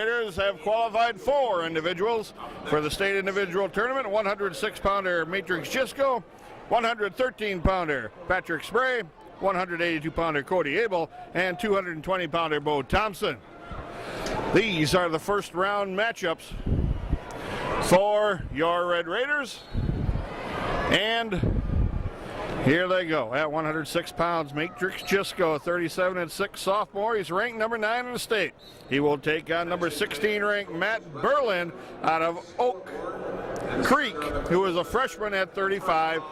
Raiders have qualified 4 individuals for the state individual tournament. 106-pounder Matrix Gisco, 113-pounder Patrick Spray, 182-pounder Cody Abel, and 220-pounder Bo Thompson. These are the first round matchups for your Red Raiders. And here they go. At 106 pounds, Matrix Gisco, 37-6 sophomore. He's ranked number 9 in the state. He will take on number 16 ranked Matt Berlin out of Oak Creek, who is a freshman at 35-12.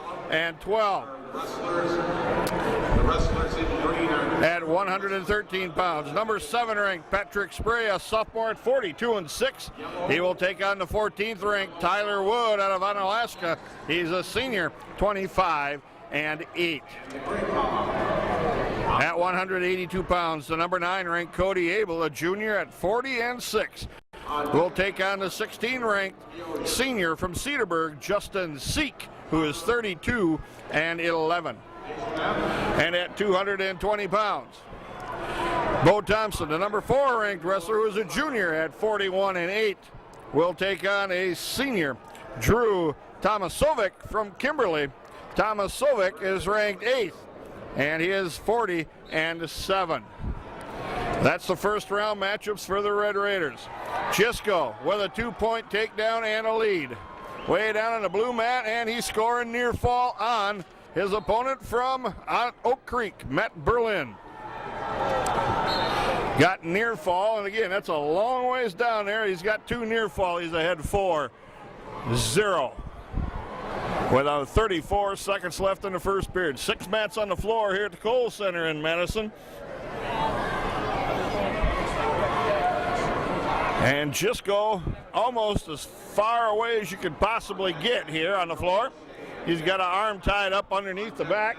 At 113 pounds, number 7 ranked Patrick Spray, a sophomore at 42-6. He will take on the 14th ranked Tyler Wood out of Onalaska. He's a senior, 25-8. At 182 pounds, the number 9 ranked Cody Abel, a junior at 40-6. Will take on the 16 ranked senior from Cedarburg, Justin Seek, who is 32-11. And at 220 pounds, Bo Thompson, the number 4 ranked wrestler, who is a junior at 41-8, will take on a senior, Drew Tomasovic from Kimberly. Tomasovic is ranked 8th, and he is 40-7. That's the first round matchups for the Red Raiders. Gisco with a 2-point takedown and a lead. Way down on the blue mat, and he's scoring near fall on his opponent from Oak Creek, Matt Berlin. Got near fall, and again, that's a long ways down there. He's got 2 near fall. He's ahead 4-0. With 34 seconds left in the first period. 6 mats on the floor here at the Kohl Center in Madison. And Gisco almost as far away as you could possibly get here on the floor. He's got an arm tied up underneath the back.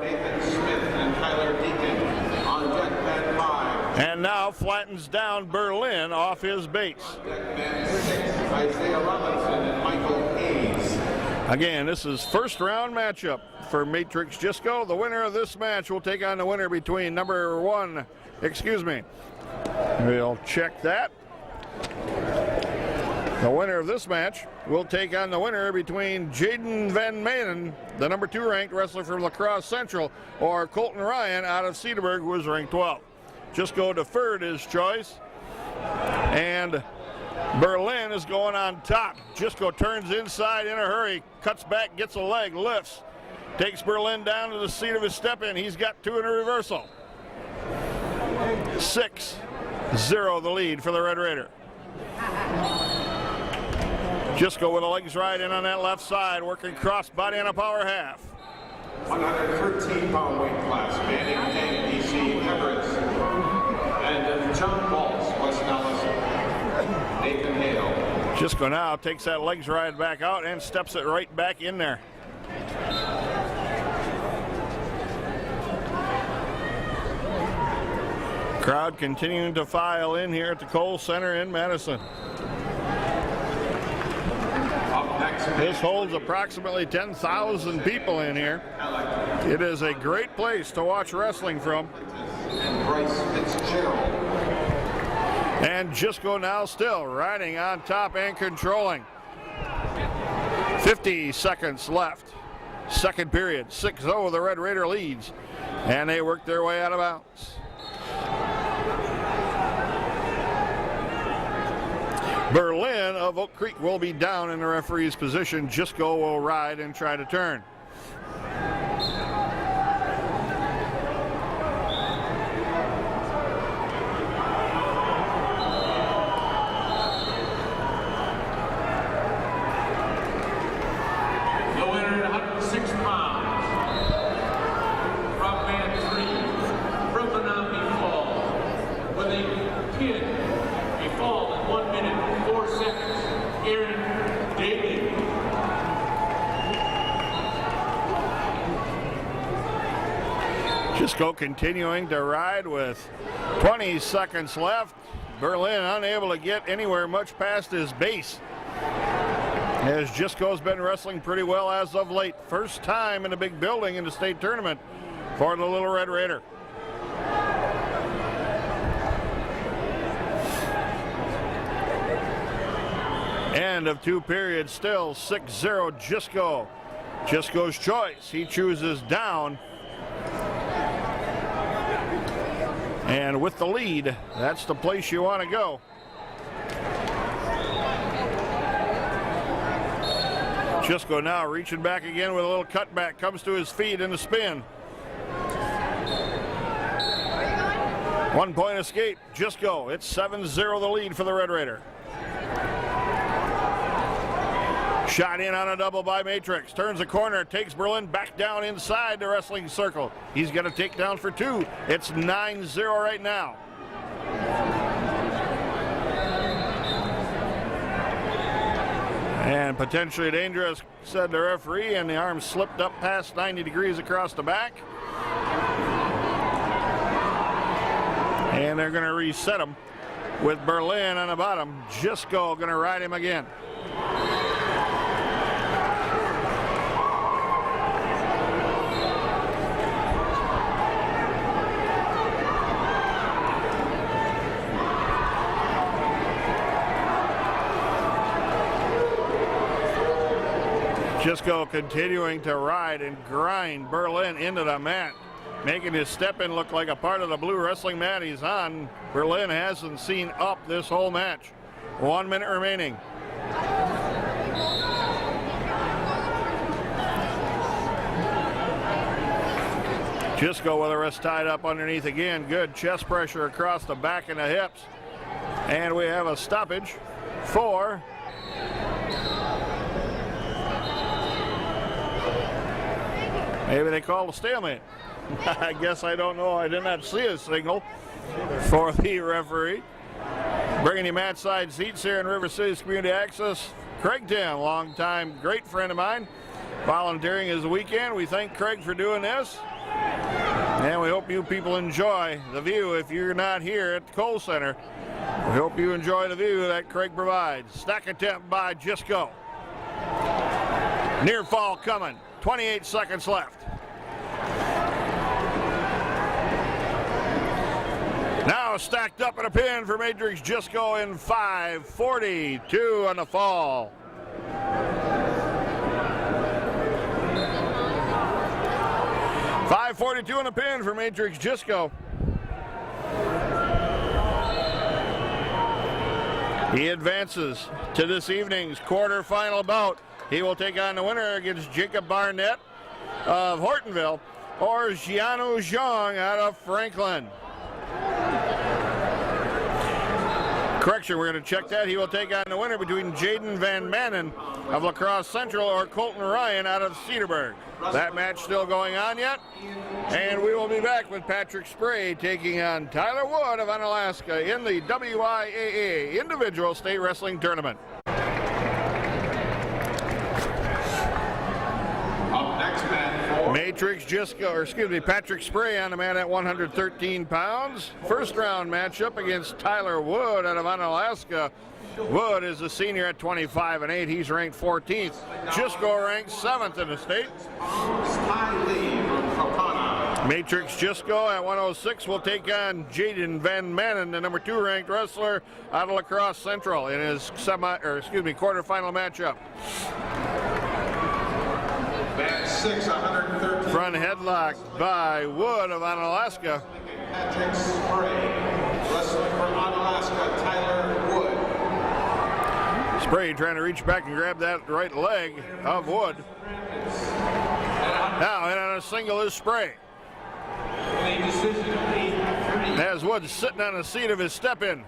Nathan Smith and Tyler Deacon on deck band 5. And now flattens down Berlin off his base. Deck band 6, Isaiah Robinson and Michael Hayes. Again, this is first round matchup for Matrix Gisco. The winner of this match will take on the winner between number 1, we'll check that. The winner of this match will take on the winner between Jaden Van Manen, the number 2 ranked wrestler from La Crosse Central, or Colton Ryan out of Cedarburg, who is ranked 12. Gisco deferred his choice, and Berlin is going on top. Gisco turns inside in a hurry, cuts back, gets a leg, lifts, takes Berlin down to the seat of his step-in. He's got 2 in a reversal. 6-0 the lead for the Red Raider. Gisco with the legs right in on that left side, working cross body on a power half. 113-pound weight class, Manning Kang, DC Everett, and John Balls, West Allison, Nathan Hale. Gisco now takes that legs right back out and steps it right back in there. Crowd continuing to file in here at the Kohl Center in Madison. This holds approximately 10,000 people in here. It is a great place to watch wrestling from. And Gisco now still riding on top and controlling. 50 seconds left. Second period, 6-0 the Red Raider leads. And they work their way out of bounds. Berlin of Oak Creek will be down in the referee's position. Gisco will ride and try to turn. The winner at 106 pounds, from band 3, from Menominee Falls, with a pin, a fall in 1 minute, 4 seconds, Aaron Daly. Gisco continuing to ride with 20 seconds left. Berlin unable to get anywhere much past his base, as Gisco's been wrestling pretty well as of late. First time in a big building in the state tournament for the Little Red Raider. End of 2 periods, still 6-0 Gisco. Gisco's choice, he chooses down. And with the lead, that's the place you want to go. Gisco now reaching back again with a little cutback, comes to his feet in the spin. 1 point escape, Gisco. It's 7-0 the lead for the Red Raider. Shot in on a double by Matrix. Turns the corner, takes Berlin back down inside the wrestling circle. He's got a takedown for 2. It's 9-0 right now. And potentially dangerous, said the referee, and the arm slipped up past 90 degrees across the back. And they're going to reset him with Berlin on the bottom. Gisco going to ride him again. Gisco continuing to ride and grind Berlin into the mat, making his step-in look like a part of the blue wrestling mat he's on. Berlin hasn't seen up this whole match. 1 minute remaining. Gisco with the wrist tied up underneath again. Good chest pressure across the back and the hips. And we have a stoppage for maybe they called a stalemate. I guess I don't know. I did not see a signal for the referee. Bringing you mat side seats here in River City's Community Access. Craig Timm, longtime great friend of mine, volunteering his weekend. We thank Craig for doing this. And we hope you people enjoy the view if you're not here at the Kohl Center. We hope you enjoy the view that Craig provides. Stack attempt by Gisco. Near fall coming. 28 seconds left. Now stacked up in a pin for Matrix Gisco in 5:42 on the fall. .542 on the pin for Matrix Gisco. He advances to this evening's quarterfinal bout. He will take on the winner against Jacob Barnett of Hortonville or Jianu Zhang out of Franklin. Correction, we're going to check that. He will take on the winner between Jaden Van Manen of La Crosse Central or Colton Ryan out of Cedarburg. That match still going on yet. And we will be back with Patrick Spray taking on Tyler Wood of Unalaska in the WIAA Individual State Wrestling Tournament. Matrix Gisco, or excuse me, Patrick Spray on the mat at 113 pounds. First round matchup against Tyler Wood out of Unalaska. Wood is a senior at 25-8. He's ranked 14th. Gisco ranked 7th in the state. Matrix Gisco at 106 will take on Jaden Van Manen, the number 2 ranked wrestler out of La Crosse Central in his quarterfinal matchup. Front headlock by Wood of Unalaska. Patrick Spray, wrestling from Unalaska, Tyler Wood. Spray trying to reach back and grab that right leg of Wood. Now in on a single is Spray. As Wood sitting on the seat of his step-in.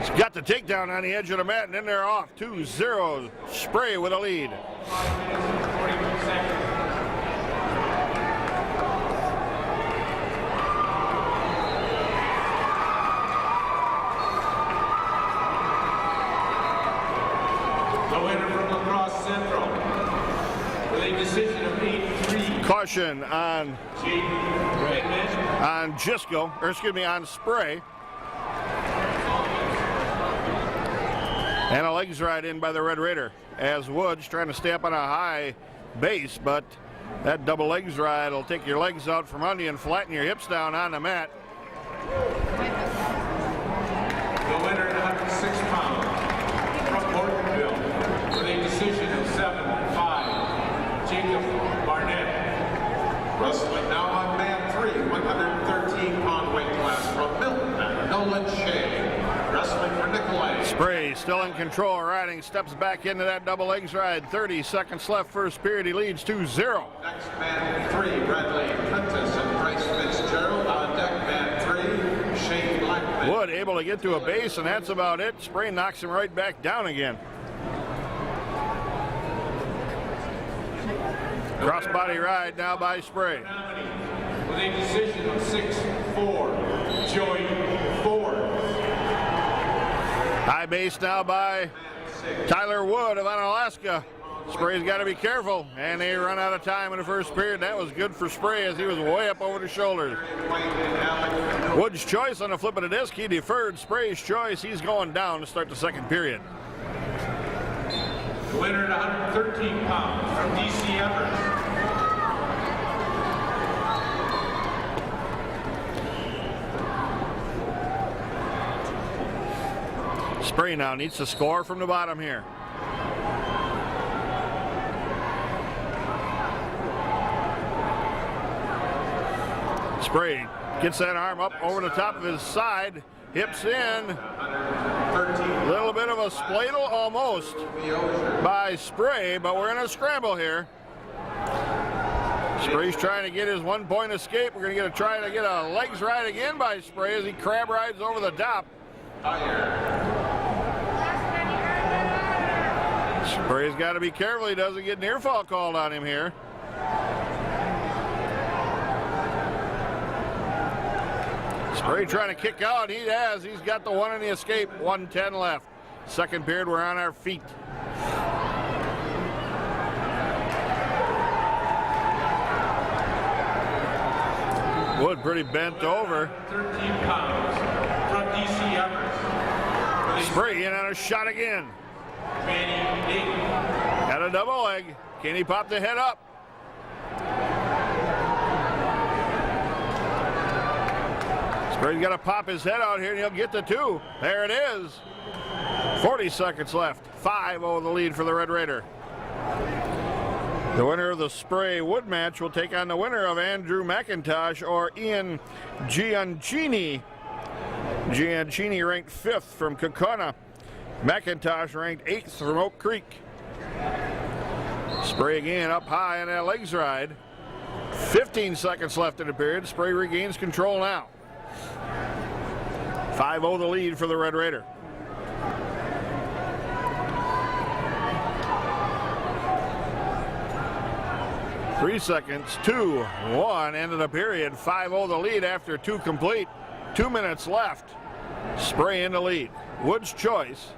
He's got the takedown on the edge of the mat, and then they're off. 2-0. Spray with a lead. The winner from La Crosse Central with a decision of 8-3. Caution on Gisco, or excuse me, on Spray. And a legs ride in by the Red Raider as Woods trying to stay up on a high base, but that double legs ride will take your legs out from under you and flatten your hips down on the mat. The winner at 106 pounds. Spray still in control, riding, steps back into that double legs ride. 30 seconds left, first period. He leads 2-0. Next man 3, Bradley Prentice and Bryce Fitzgerald. On deck man 3, Shane Blackman. Wood able to get to a base, and that's about it. Spray knocks him right back down again. Crossbody ride now by Spray. With a decision of 6-4, Joey Ford. High base now by Tyler Wood of Onalaska. Spray's got to be careful, and they run out of time in the first period. That was good for Spray as he was way up over the shoulders. Wood's choice on the flip of the disc. He deferred. Spray's choice. He's going down to start the second period. The winner at 113 pounds from DC Everett. Spray now needs to score from the bottom here. Spray gets that arm up over the top of his side, hips in. A little bit of a spladle almost by Spray, but we're in a scramble here. Spray's trying to get his 1-point escape. We're going to try to get a legs ride again by Spray as he crab rides over the top. Spray's got to be careful he doesn't get near fall called on him here. Spray trying to kick out. He has. He's got the one in the escape. 1:10 left. Second period, we're on our feet. Wood pretty bent over. 13 pounds from DC Everett. Spray in on a shot again. Got a double leg. Can he pop the head up? Spray's got to pop his head out here and he'll get the 2. There it is. 40 seconds left. 5-0 the lead for the Red Raider. The winner of the Spray-Wood match will take on the winner of Andrew McIntosh or Ian Giancini. Giancini ranked 5th from Kokona. McIntosh ranked 8th from Oak Creek. Spray again up high on that legs ride. 15 seconds left in the period. Spray regains control now. 5-0 the lead for the Red Raider. Three seconds, 2, 1, end of the period. 5-0 the lead after 2 complete. 2 minutes left. Spray in the lead. Wood's choice.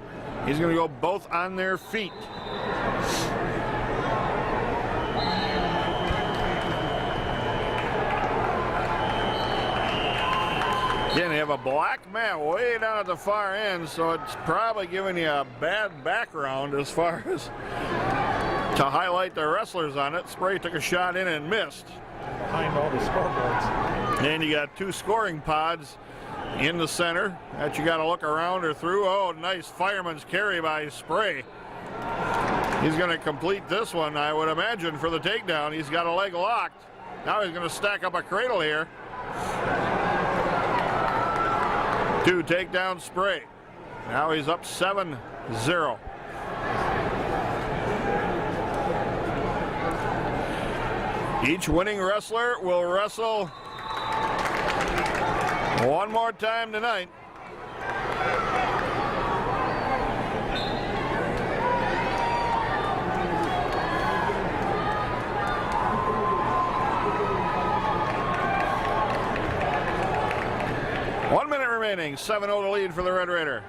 He's going to go both on their feet. Again, they have a black mat way down at the far end, so it's probably giving you a bad background as far as to highlight the wrestlers on it. Spray took a shot in and missed. Behind all the scoreboards. And you got 2 scoring pods in the center that you got to look around or through. Oh, nice fireman's carry by Spray. He's going to complete this one, I would imagine, for the takedown. He's got a leg locked. Now he's going to stack up a cradle here. 2 takedown Spray. Now he's up 7-0. Each winning wrestler will wrestle one more time tonight. One minute remaining. 7-0 to lead for the Red Raider.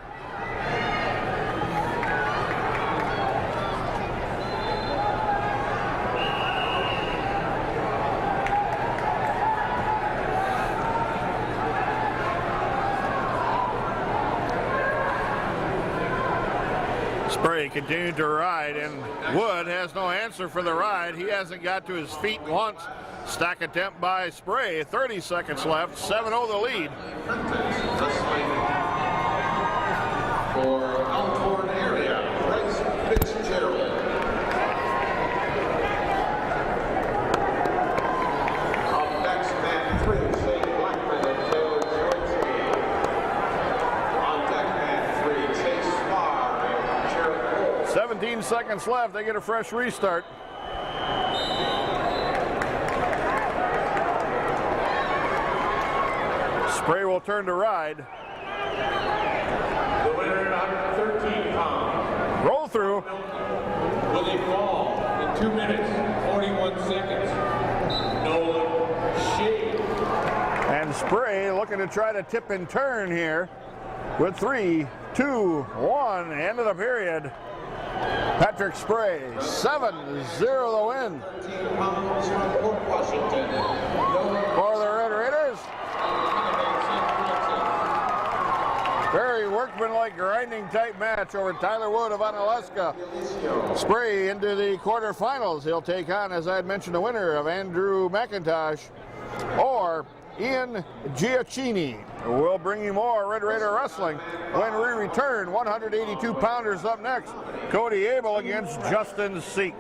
Spray continued to ride, and Wood has no answer for the ride. He hasn't got to his feet once. Stack attempt by Spray. 30 seconds left. 7-0 the lead. For Alcorn area, Bryce Fitzgerald. Up next, man 3, Shane Blackman and Taylor Joyce. On deck, man 3, Chase Fox. 17 seconds left. They get a fresh restart. Spray will turn to ride. The winner at 113 pounds. Roll through. With a fall in 2 minutes, 41 seconds. No shade. And Spray looking to try to tip and turn here with 3, 2, 1, end of the period. Patrick Spray, 7-0 the win. 13 pounds from Port Washington. For the Red Raiders. Very workmanlike, grinding type match over Tyler Wood of Onalaska. Spray into the quarterfinals. He'll take on, as I had mentioned, the winner of Andrew McIntosh or Ian Giacchini. We'll bring you more Red Raider wrestling when we return. 182-pounders up next. Cody Abel against Justin Seek.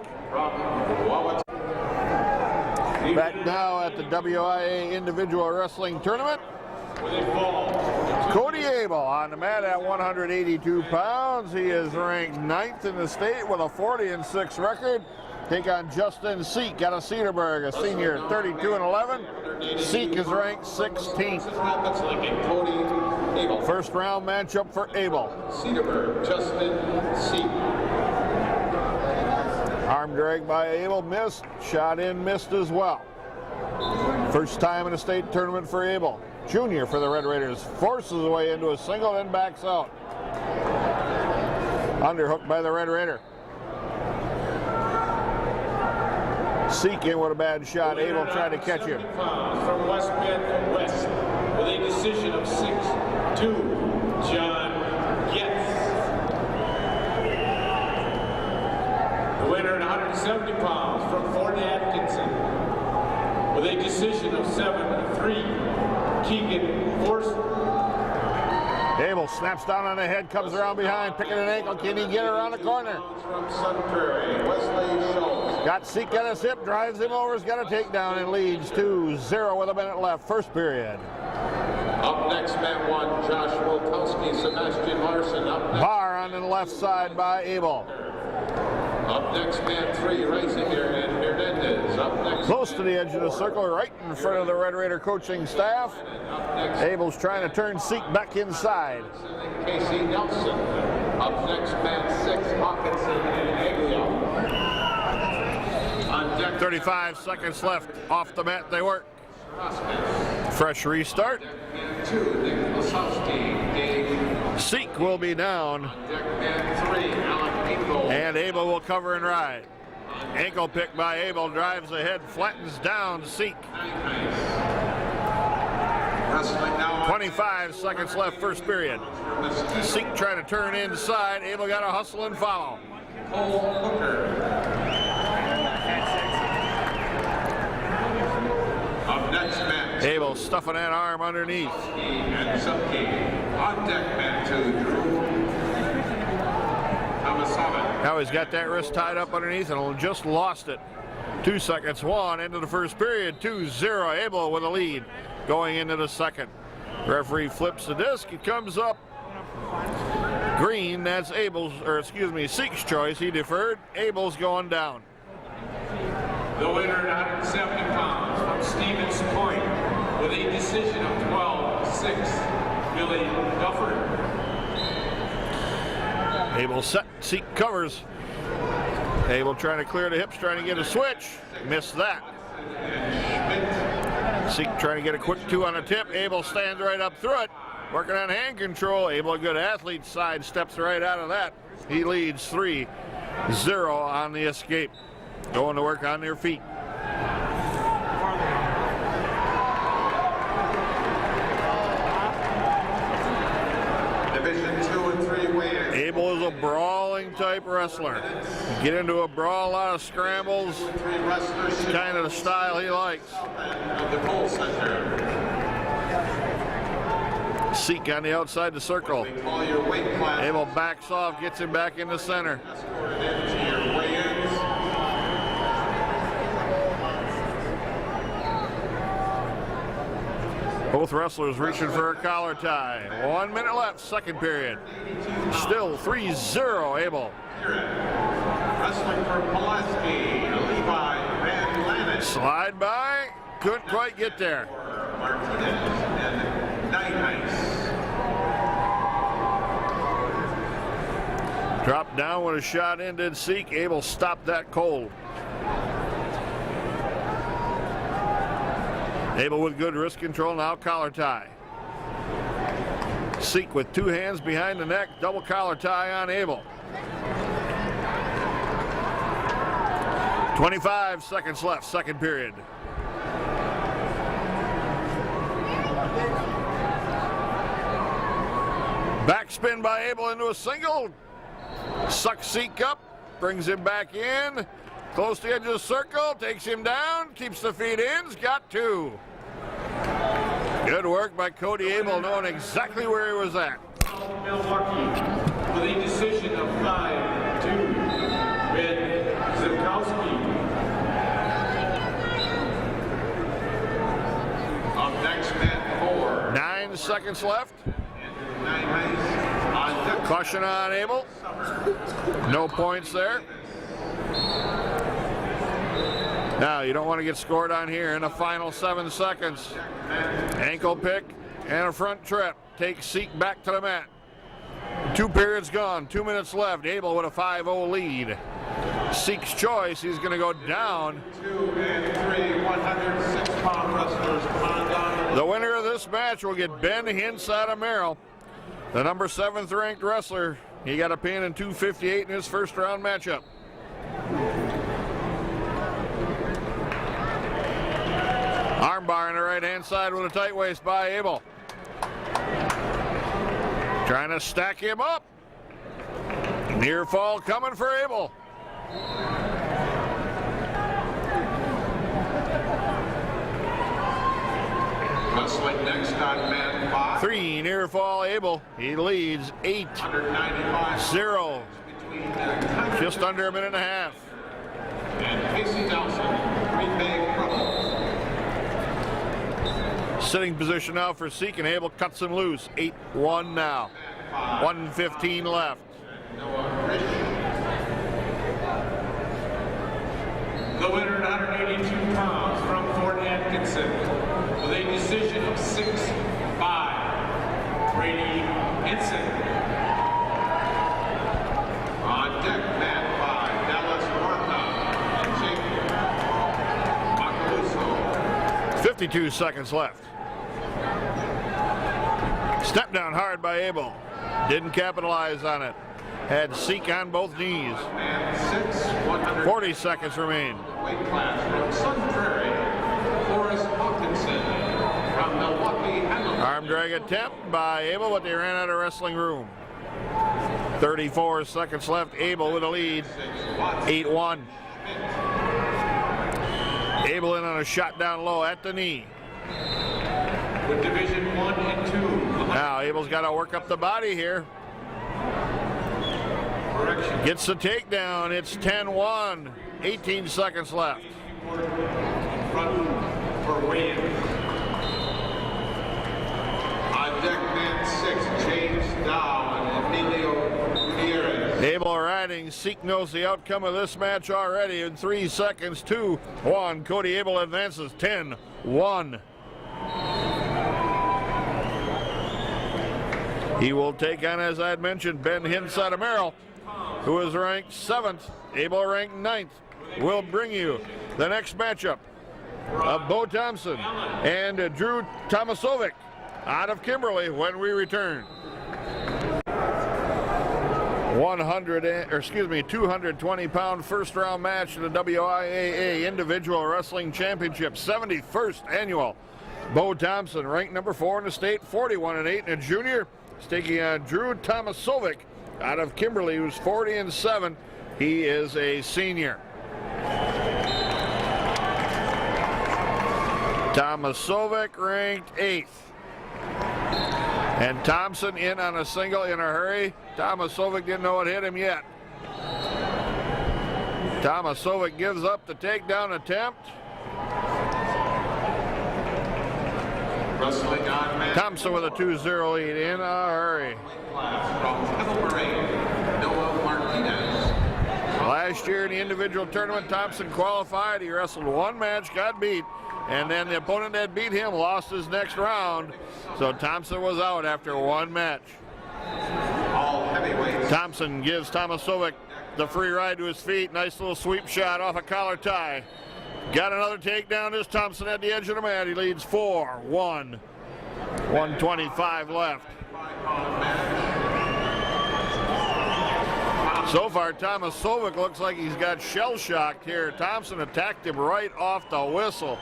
Back now at the WIA Individual Wrestling Tournament. Cody Abel on the mat at 182 pounds. He is ranked 9th in the state with a 40-6 record. Take on Justin Seek out of Cedarburg, a senior, 32-11. Seek is ranked 16th. First round matchup for Abel. Cedarburg, Justin Seek. Arm drag by Abel, missed. Shot in, missed as well. First time in a state tournament for Abel. Junior for the Red Raiders. Forces his way into a single, then backs out. Underhooked by the Red Raider. Seek in with a bad shot. Abel tried to catch him. From West Bend West with a decision of 6-2, John Getz. The winner at 170 pounds from Fort Atkinson with a decision of 7-3, Keegan Forster. Abel snaps down on the head, comes around behind, picking an ankle. Can he get around the corner? From Sun Prairie, Wesley Schultz. Got Seek on his hip, drives him over, has got a takedown and leads 2-0 with a minute left. First period. Up next, mat 1, Josh Wolkowski, Sebastian Larson. Up next. Bar on the left side by Abel. Up next, mat 3, Reisinger and Hernandez. Up next. Close to the edge of the circle, right in front of the Red Raider coaching staff. Abel's trying to turn Seek back inside. Casey Nelson. Up next, mat 6, Hawkinson and Aguilar. On deck, 35 seconds left. Off the mat they work. Fresh restart. mat 2, Nick Lasowski, Dave. Seek will be down. Deck mat 3, Alec Abel. And Abel will cover and ride. Ankle pick by Abel, drives ahead, flattens down Seek. Wrestling now. 25 seconds left, first period. Seek trying to turn inside. Abel got to hustle and follow. Cole Hooker. Up next, mat 2. Abel stuffing that arm underneath. And Zucki. On deck, mat 2, Drew Kamasava. Now he's got that wrist tied up underneath and just lost it. 2 seconds, 1 into the first period, 2-0. Abel with a lead going into the second. Referee flips the disc, it comes up green. That's Seek's choice. He deferred. Abel's going down. The winner at 170 pounds from Stevens Point with a decision of 12-6, Billy Dufford. Abel set, Seek covers. Abel trying to clear the hips, trying to get a switch. Missed that. Seek trying to get a quick 2 on the tip. Abel stands right up through it. Working on hand control. Abel, a good athlete, side steps right out of that. He leads 3-0 on the escape. Going to work on their feet. Division 2 and 3 wins. Abel is a brawling type wrestler. Get into a brawl, a lot of scrambles. 3 wrestlers. It's kind of the style he likes. Of the Cole Center. Seek on the outside the circle. We call your weight class. Abel backs off, gets him back in the center. Escorted into your weigh-ins. Both wrestlers reaching for a collar tie. 1 minute left, second period. Still 3-0 Abel. Wrestling for Pulaski, Levi Van Lannen. Slide by, couldn't quite get there. Martinez and Nice. Dropped down with a shot in, did Seek. Abel stopped that cold. Abel with good wrist control, now collar tie. Seek with two hands behind the neck, double collar tie on Abel. 25 seconds left, second period. Backspin by Abel into a single. Sucks Seek up, brings him back in. Close to the edge of the circle, takes him down, keeps the feet in, he's got two. Good work by Cody Abel, knowing exactly where he was at. Milwaukee with a decision of 5-2. Ben Zivkowski. Up next, Matt 4. 9 seconds left. Nice. Caution on Abel. No points there. Now, you don't want to get scored on here in the final 7 seconds. Ankle pick and a front trip. Takes Seek back to the mat. 2 periods gone, 2 minutes left. Abel with a 5-0 lead. Seek's choice, he's going to go down. 2 and 3 106-pound wrestlers. The winner of this match will get Ben Hintz out of Merrill. The number 7th ranked wrestler. He got a pin in 258 in his first round matchup. Armbar on the right hand side with a tight waist by Abel. Trying to stack him up. Near fall coming for Abel. Wrestling next on man 5. 3 near fall Abel. He leads 8-0. Just under a minute and a half. And Casey Nelson, Green Bay Crumble. Sitting position now for Seek, and Abel cuts him loose. 8-1 now. 1:15 left. Noah Rich. The winner at 182 pounds from Fort Atkinson with a decision of 6-5. Brady Henson. On deck, Matt 5, Dallas Martha and Jake Macaluso. 52 seconds left. Step down hard by Abel. Didn't capitalize on it. Had Seek on both knees. Man 6, 100. 40 seconds remain. Weight class from Sun Prairie, Forrest Hawkinson from Milwaukee, Hamilton. Arm drag attempt by Abel, but they ran out of wrestling room. 34 seconds left. Abel with a lead. 8-1. Abel in on a shot down low at the knee. With Division 1 and 2. Now Abel's got to work up the body here. Correction. Gets the takedown. It's 10-1. 18 seconds left. Front for weigh-in. On deck, man 6, James Dow and Emilio Gutierrez. Abel riding. Seek knows the outcome of this match already in 3 seconds. 2-1. Cody Abel advances 10-1. He will take on, as I had mentioned, Ben Hintz out of Merrill, who is ranked 7th. Abel ranked 9th. We'll bring you the next matchup of Bo Thompson and Drew Tomasovic out of Kimberly when we return. 220-pound first-round match in the WIAA Individual Wrestling Championship, 71st annual. Bo Thompson, ranked number 4 in the state, 41-8 in a junior. He's taking on Drew Tomasovic out of Kimberly, who's 40-7. He is a senior. Tomasovic ranked 8th. And Thompson in on a single in a hurry. Tomasovic didn't know it hit him yet. Tomasovic gives up the takedown attempt. Wrestling on mat. Thompson with a 2-0 lead in a hurry. From Kettle Noah Martinez. Last year in the individual tournament, Thompson qualified. He wrestled one match, got beat, and then the opponent that beat him lost his next round. So Thompson was out after one match. All heavyweights. Thompson gives Tomasovic the free ride to his feet. Nice little sweep shot off a collar tie. Got another takedown. Is Thompson at the edge of the mat. He leads 4-1. 125 left. So far, Tomasovic looks like he's got shell-shocked here. Thompson attacked him right off the whistle.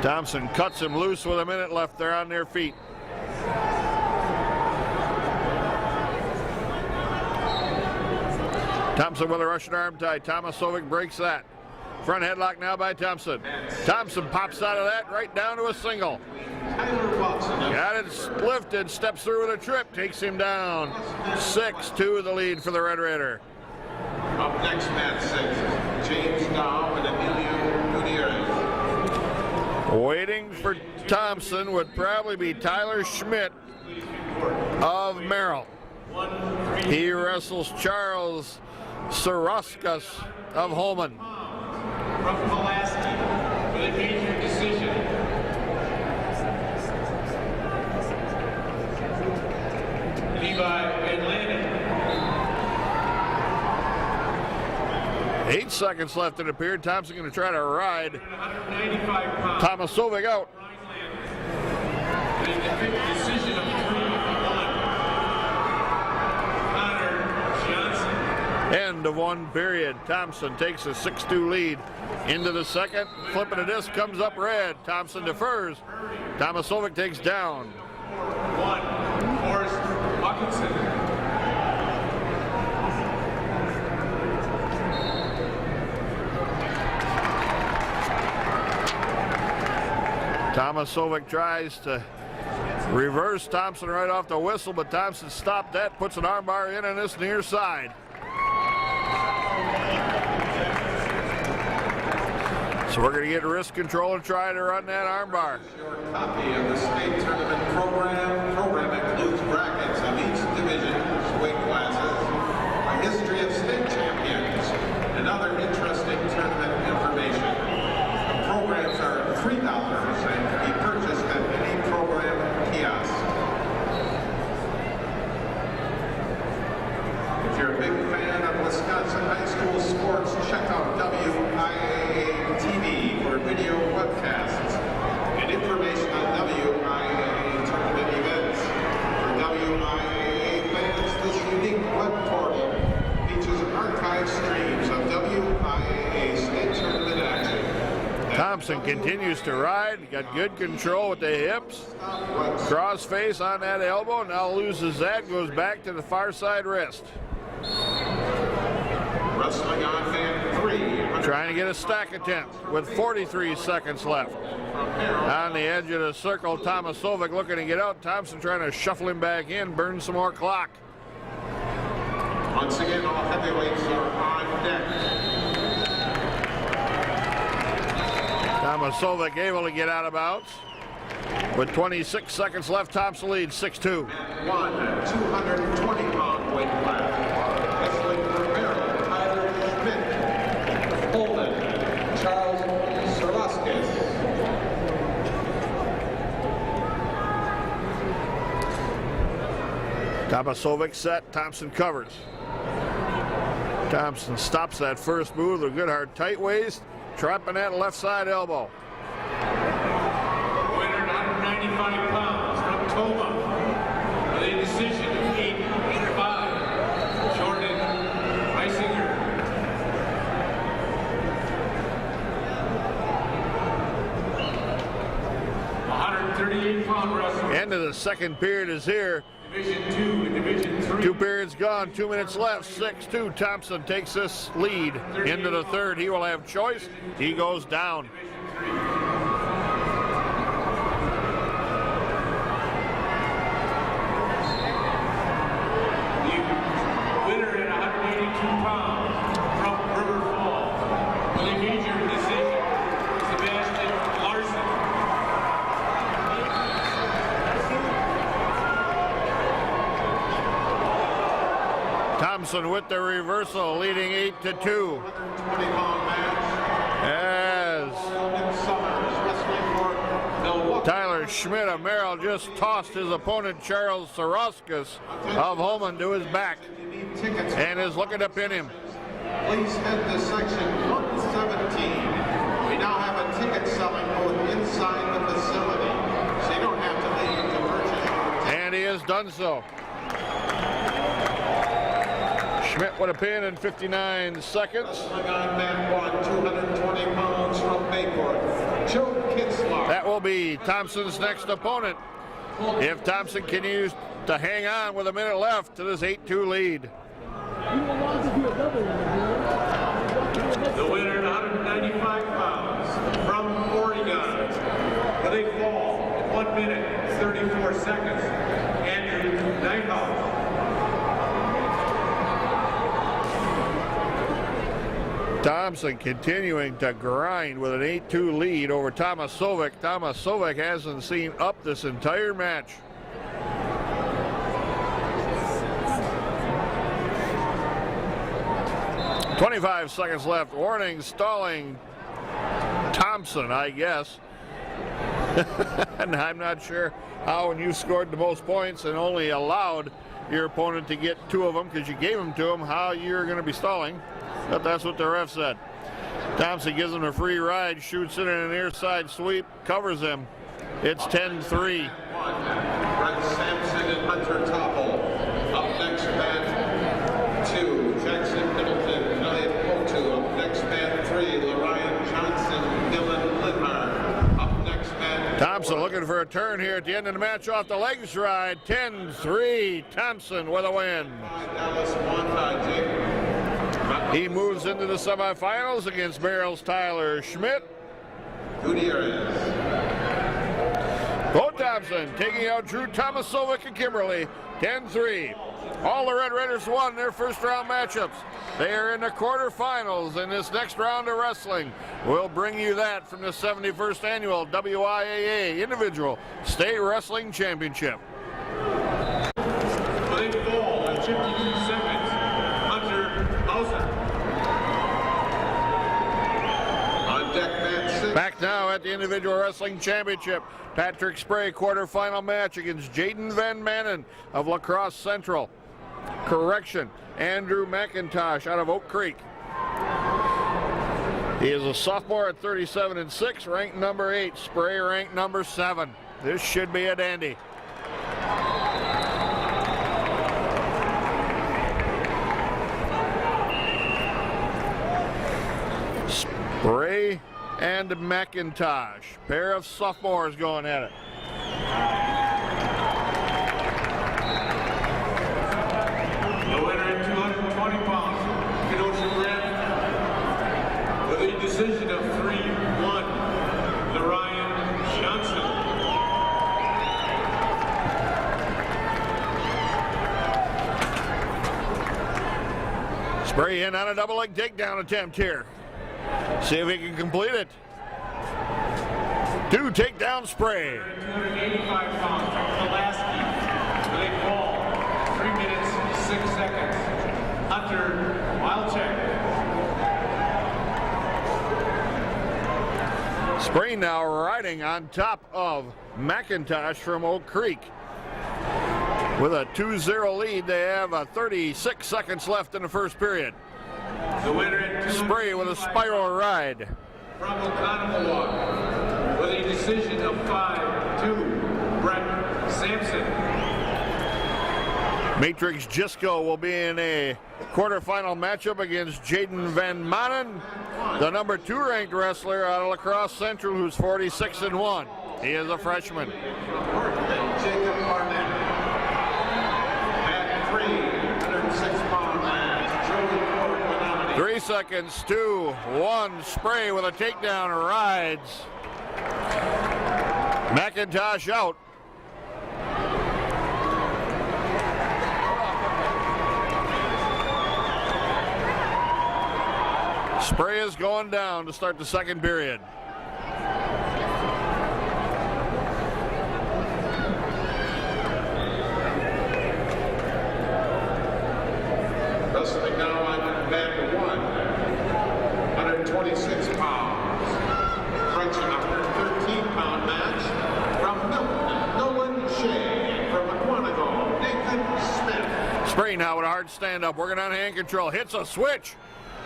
Thompson cuts him loose with a minute left. They're on their feet. Thompson with a Russian arm tie. Tomasovic breaks that. Front headlock now by Thompson. Thompson pops out of that right down to a single. Got it lifted, steps through with a trip, takes him down. 6-2 the lead for the Red Raider. Up next, mat 6, James Dow and Emilio Gutierrez. Waiting for Thompson would probably be Tyler Schmidt of Merrill. He wrestles Charles Saraskas of Holman. From Pulaski with a major decision. Levi Atlantic. 8 seconds left in the period. Thompson going to try to ride 195 pounds. Tomasovic out. With a decision of 3-1. Connor Johnson. End of one period. Thompson takes a 6-2 lead into the second. Flipping a disc comes up red. Thompson defers. Tomasovic takes down. 1. Forrest Hawkinson. Tomasovic tries to reverse Thompson right off the whistle, but Thompson stopped that, puts an armbar in on this near side. So we're going to get wrist control and try to run that armbar. Your copy of the state tournament program. Program includes brackets of each division's weight classes, a history of state champions, and other interesting tournament information. The programs are $3 and can be purchased at any program kiosk. If you're a big fan of Wisconsin high school sports, check out WIAA TV for video webcasts and information on WIAA tournament events. For WIAA fans, this unique web portal features archived streams of WIAA state tournament action. Thompson continues to ride, got good control with the hips, cross face on that elbow, now loses that, goes back to the far side wrist. Wrestling on mat 3. Trying to get a stack attempt with 43 seconds left. On the edge of the circle, Tomasovic looking to get out. Thompson trying to shuffle him back in, burn some more clock. Once again, all heavyweights are on deck. Tomasovic able to get out of bounds. With 26 seconds left, Thompson leads 6-2. At 1, 220-pound weight class. Wrestling for Merrill, Tyler Schmidt. Holden, Charles Sarlaskis. Tomasovic set, Thompson covers. Thompson stops that first move with a good hard tight waist, trapping that left side elbow. Winner, 195 pounds from Toma. With a decision of 8-5. Jordan Reisinger. 138-pound wrestler. End of the second period is here. Division 2 and Division 3. 2 periods gone, 2 minutes left, 6-2. Thompson takes this lead into the third. He will have choice. He goes down. with a major decision, Sebastian Larson. Thompson with the reversal, leading 8-2. As Tyler Schmidt of Merrill just tossed his opponent Charles Soroskis of Holman to his back and is looking to pin him. Please head to section 117. We now have a ticket selling booth inside the facility, so you don't have to leave to purchase. And he has done so. Schmidt with a pin in 59 seconds. Wrestling on mat 1, 220 pounds from Bayport, Joe Kinsler. That will be Thompson's next opponent if Thompson continues to hang on with a minute left to this 8-2 lead. The winner at 195 pounds from Oregon, with a fall in 1 minute 34 seconds, Andrew Neithoff. Thompson continuing to grind with an 8-2 lead over Tomasovic. Tomasovic hasn't seen up this entire match. "25 seconds left. Warning, stalling Thompson, I guess." And I'm not sure how, when you scored the most points and only allowed your opponent to get 2 of them because you gave them to him, how you're going to be stalling. But that's what the ref said. Thompson gives him a free ride, shoots it in an near side sweep, covers him. It's 10-3. Brett Sampson and Hunter Topple. Up next, mat 2, Jackson Middleton, Elliot Potu. Up next, mat 3, Lorian Johnson, Dylan Lidmar. Up next, mat Thompson looking for a turn here at the end of the match off the legs ride. 10-3, Thompson with a win. Dallas Wanda, Jake. He moves into the semifinals against Merrill's Tyler Schmidt. Gutierrez. Bo Thompson taking out Drew Tomasovic and Kimberly, 10-3. All the Red Raiders won their first round matchups. They are in the quarterfinals in this next round of wrestling. We'll bring you that from the 71st Annual WIAA Individual State Wrestling Championship. With a fall in 52 seconds, Hunter Hauser. On deck, mat 6. Back now at the Individual Wrestling Championship. Patrick Spray quarterfinal match against Jaden Van Manen of La Crosse Central. Correction, Andrew McIntosh out of Oak Creek. He is a sophomore at 37-6, ranked number 8. Spray ranked number 7. This should be a dandy. Spray and McIntosh, pair of sophomores going at it. The winner at 220 pounds, Kenosha Grant, with a decision of 3-1, Lorian Johnson. Spray in on a double leg takedown attempt here. See if he can complete it. 2 takedown Spray. 285 pounds, Pulaski, with a fall, 3 minutes, 6 seconds. Hunter Wilczek. Spray now riding on top of McIntosh from Oak Creek. With a 2-0 lead, they have 36 seconds left in the first period. The winner at Spray with a spiral ride. from Oconomowoc, with a decision of 5-2, Brett Sampson. Matrix Jisco will be in a quarterfinal matchup against Jaden Van Manen, the number 2 ranked wrestler out of La Crosse Central, who's 46-1. He is a freshman. Jacob Barnett. At 3, 106-pound match, Joey Ford. 3 seconds, 2, 1, Spray with a takedown, rides. McIntosh out. Spray is going down to start the second period. Wrestling now on band 1, 126 pounds. French 113-pound match from Milton, Nolan Shea, and from Aquanago, Nathan Smith. Spray now with a hard stand-up, working on hand control, hits a switch.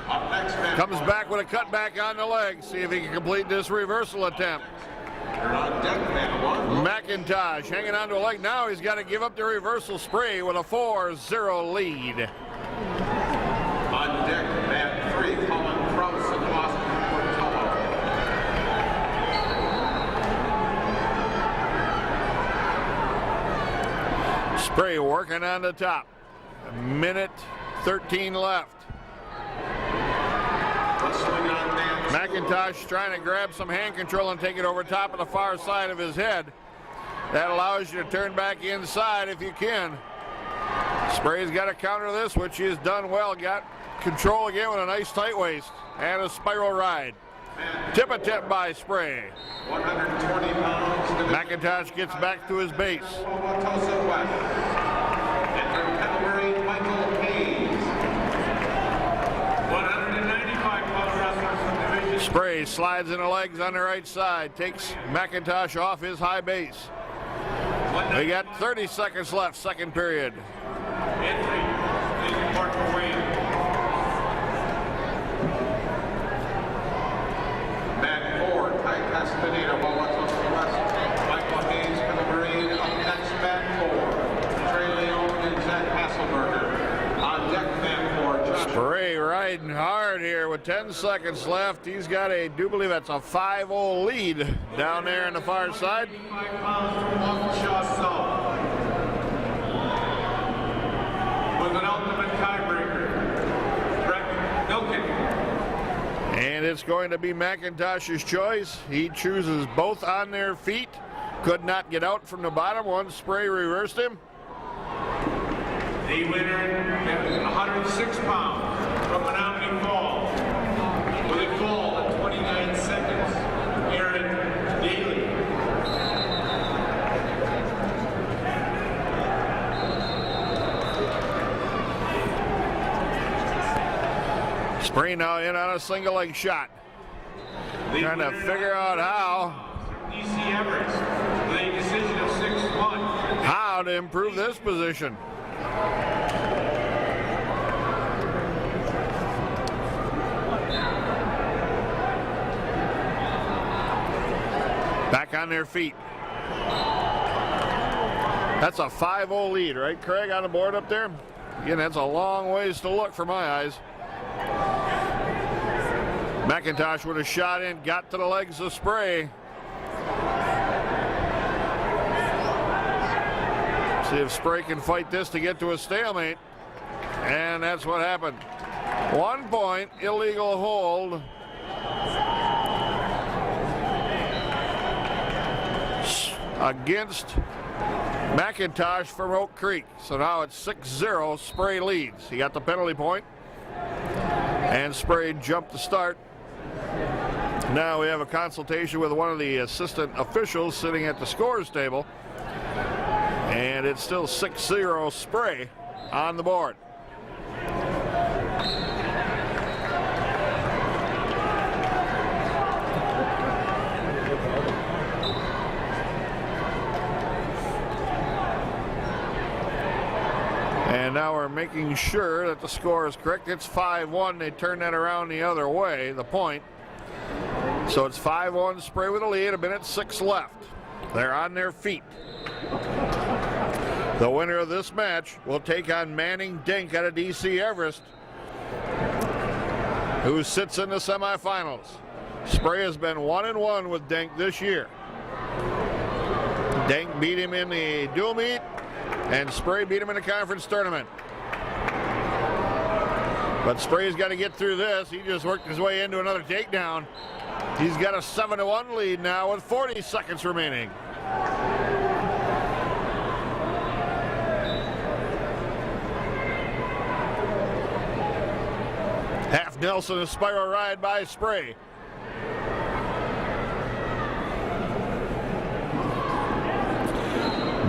Up next, band Comes 1. back with a cutback on the leg. See if he can complete this reversal attempt. You're on deck, band 1. McIntosh hanging onto a leg. Now he's got to give up the reversal. Spray with a 4-0 lead. On deck, band 3, Colin Krause and Austin Portello. Spray working on the top. A minute 13 left. Wrestling on band 2. McIntosh trying to grab some hand control and take it over top of the far side of his head. That allows you to turn back inside if you can. Spray's got to counter this, which he has done well. Got control again with a nice tight waist and a spiral ride. Tip attempt by Spray. 120 pounds. McIntosh gets back to his base. Wauwatosa West. And from Canterbury, Michael Hayes. 195-pound wrestlers from Division Spray slides in the legs on the right side. Takes McIntosh off his high base. We got 30 seconds left, second period. Entry is Mark Wayne. Band 4, Ty Castaneda, Wauwatosa West. Michael Hayes, Canterbury. Up next, band 4, Trey Leone and Zach Hasselberger. On deck, band 4, Josh. Spray riding hard here with 10 seconds left. He's got I do believe that's a 5-0 lead down there on the far side. 85 pounds from Waukesha South. With an ultimate tiebreaker, Brett Milken. And it's going to be McIntosh's choice. He chooses both on their feet. Could not get out from the bottom once Spray reversed him. The winner, 106 pounds from Menominee Falls. With a fall at 29 seconds, Aaron Daly. Spray now in on a single leg shot. Trying to figure out DC Everest with a decision of 6-1. how to improve this position. Back on their feet. That's a 5-0 lead, right, Craig, on the board up there? Again, that's a long ways to look for my eyes. McIntosh with a shot in, got to the legs of Spray. See if Spray can fight this to get to a stalemate. And that's what happened. 1 point, illegal hold. Against McIntosh from Oak Creek. So now it's 6-0, Spray leads. He got the penalty point, and Spray jumped the start. Now we have a consultation with one of the assistant officials sitting at the scores table, and it's still 6-0 Spray on the board. And now we're making sure that the score is correct. It's 5-1. They turn that around the other way, the point. So it's 5-1 Spray with a lead, 1:06 left. They're on their feet. The winner of this match will take on Manning Dink out of DC Everest, who sits in the semifinals. Spray has been 1-1 with Dink this year. Dink beat him in the dual meet, and Spray beat him in the conference tournament. But Spray's got to get through this. He just worked his way into another takedown. He's got a 7-1 lead now with 40 seconds remaining. Half Nelson, a spiral ride by Spray.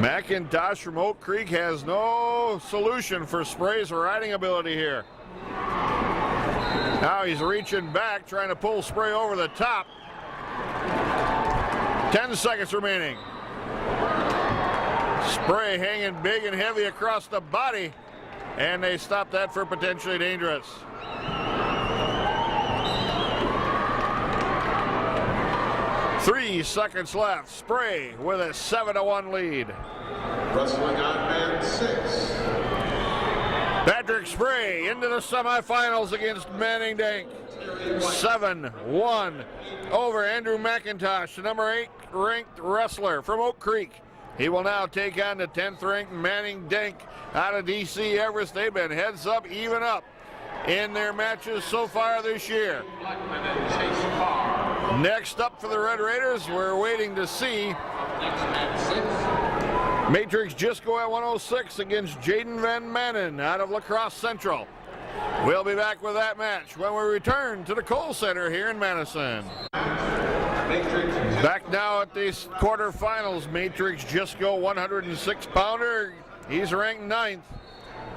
McIntosh from Oak Creek has no solution for Spray's riding ability here. Now he's reaching back, trying to pull Spray over the top. 10 seconds remaining. Spray hanging big and heavy across the body, and they stop that for potentially dangerous. Three seconds left. Spray with a 7-1 lead. Wrestling on band 6. Patrick Spray into the semifinals against Manning Dank. 7-1 over Andrew McIntosh, the number 8 ranked wrestler from Oak Creek. He will now take on the 10th ranked Manning Dank out of DC Everest. They've been heads up, even up in their matches so far this year. Next up for the Red Raiders, we're waiting to see Matrix Gisco at 106 against Jaden Van Manen out of La Crosse Central. We'll be back with that match when we return to the Kohl Center here in Madison. Back now at these quarterfinals, Matrix Gisco, 106-pounder. He's ranked 9th.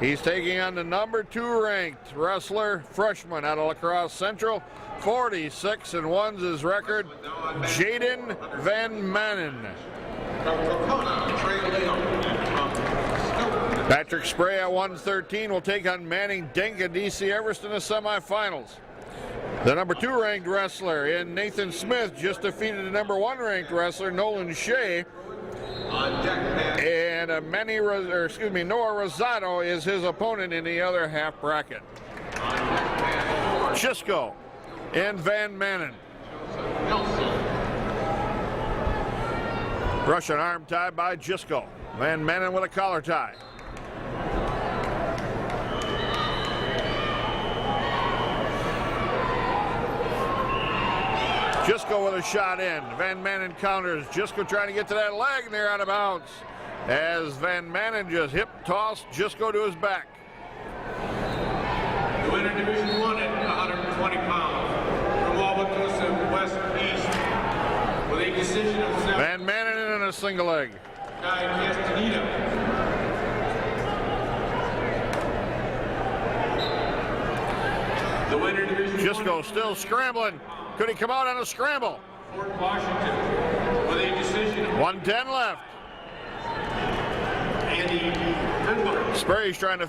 He's taking on the number 2 ranked wrestler, freshman out of La Crosse Central. 46-1's his record, Jaden Van Manen. Patrick Spray at 113 will take on Manning Dank and DC Everest in the semifinals. The number 2 ranked wrestler in Nathan Smith just defeated the number 1 ranked wrestler, Nolan Shea. And Noah Rosado is his opponent in the other half bracket. Gisco and Van Manen. Russian arm tie by Gisco. Van Manen with a collar tie. Gisco with a shot in. Van Manen counters. Gisco trying to get to that leg, and they're out of bounds. As Van Manen just hip tossed Gisco to his back. The winner, Division 1 at 120 pounds, from Wauwatosa West East, with a decision of 7. Van Manen in a single leg. Guy Castaneda. The winner, Division 1. Gisco still scrambling. Could he come out on a scramble? Fort Washington, with a decision of 110 left. Andy Findler. Spray's trying to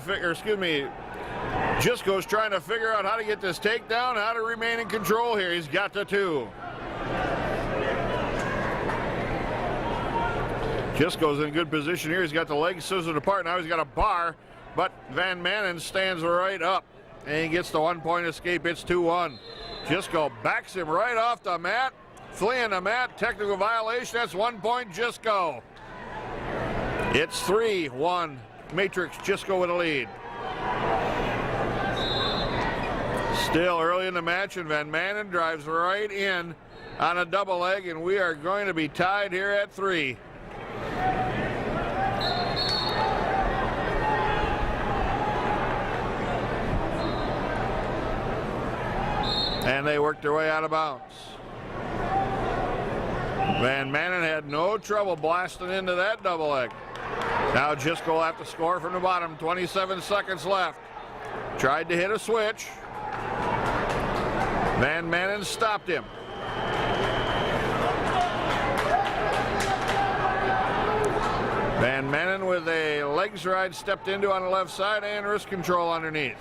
Gisco's trying to figure out how to get this takedown, how to remain in control here. He's got the 2. Gisco's in good position here. He's got the legs scissored apart. Now he's got a bar, but Van Manen stands right up, and he gets the 1-point escape. It's 2-1. Gisco backs him right off the mat, fleeing the mat. Technical violation. That's 1 point, Gisco. It's 3-1. Matrix Gisco with a lead. Still early in the match, and Van Manen drives right in on a double leg, and we are going to be tied here at 3. And they worked their way out of bounds. Van Manen had no trouble blasting into that double leg. Now Gisco will have to score from the bottom. 27 seconds left. Tried to hit a switch. Van Manen stopped him. Van Manen with a legs ride stepped into on the left side and wrist control underneath.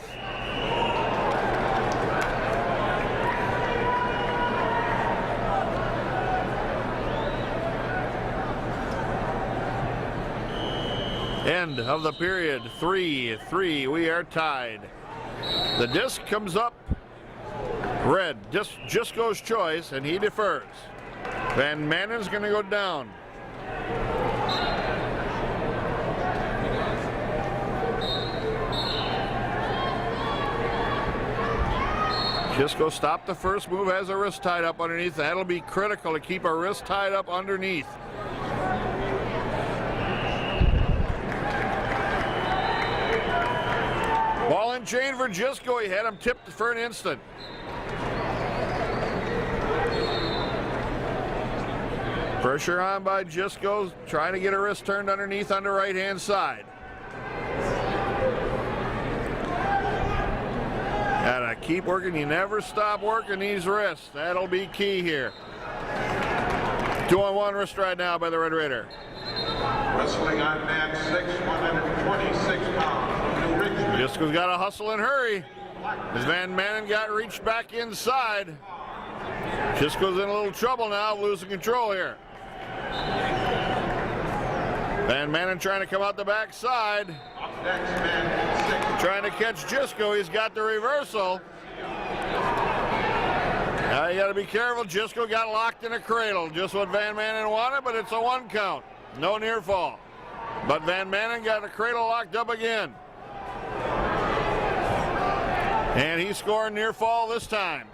End of the period. 3-3. We are tied. The disc comes up red. Gisco's choice, and he defers. Van Manen's going to go down. Gisco stopped the first move, has a wrist tied up underneath. That'll be critical to keep a wrist tied up underneath. Ball in Second chain for Jisco. He had him tipped for an instant. Pressure on by Jisco, trying to get a wrist turned underneath on the right-hand side. Gotta keep working. You never stop working these wrists. That'll be key here. 2-on-1 wrist right now by the Red Raider. Wrestling on mat 6, 126 pounds from New Richmond. Jisco's got to hustle and hurry. As Van Manen got reached back inside. Jisco's in a little trouble now, losing control here. Van Manen trying to come out the backside. Next man, 6. Trying to catch Jisco. He's got the reversal. Now you got to be careful. Jisco got locked in a cradle. Just what Van Manen wanted, but it's a 1 count. No near fall. But Van Manen got the cradle locked up again. And he's scoring near fall this time.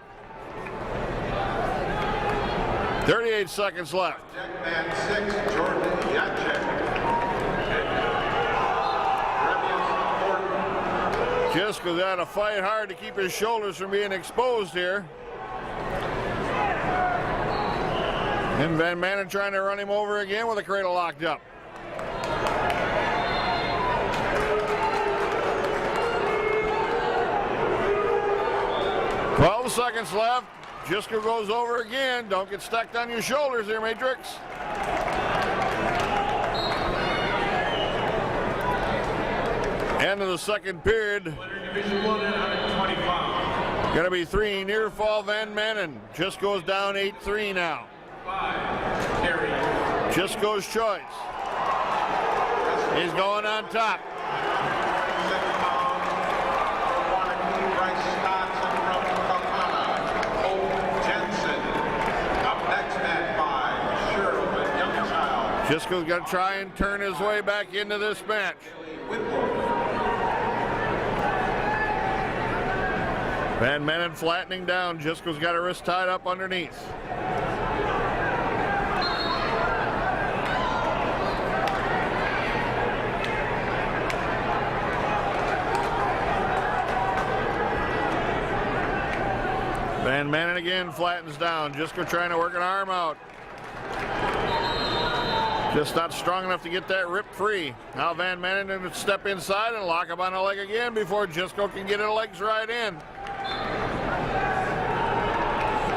38 seconds left. Deck man 6, Jordan Yachek. Jisco's got to fight hard to keep his shoulders from being exposed here. And Van Manen trying to run him over again with the cradle locked up. Twelve seconds left. Jisco goes over again. Don't get stacked on your shoulders here, Matrix. End of the second period. Division 1 at 120 pounds. Going to be 3 near fall Van Manen. Jisco's down 8-3 now. 5, carry. Jisco's choice. He's going on top. 6 pounds. Wannabe Bryce Stotson from Kakana. Hope Jensen. Up next at 5, Sherwin Youngchild. Jisco's going to try and turn his way back into this match. Van Manen flattening down. Jisco's got a wrist tied up underneath. Van Manen again flattens down. Jisco trying to work an arm out. Just not strong enough to get that rip free. Now Van Manen going to step inside and lock up on a leg again before Jisco can get his legs right in.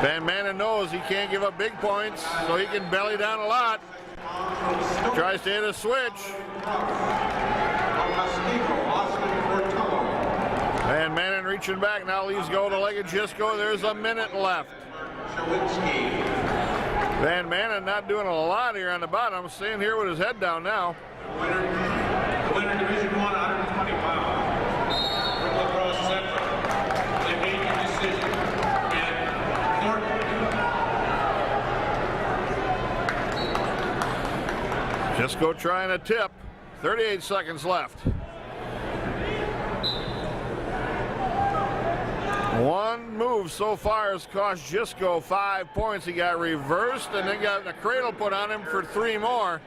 Van Manen knows he can't give up big points, so he can belly down a lot. Tries to hit a switch. Van Manen reaching back, now leaves go to leg of Jisco. There's a minute left. Van Manen not doing a lot here on the bottom. Staying here with his head down now. Winner Division 1, 120 pounds. From La Crosse Central. They made your decision. And Thornton. Jisco trying to tip. 38 seconds left. One move so far has cost Jisco 5 points. He got reversed and then got the cradle put on him for 3 more.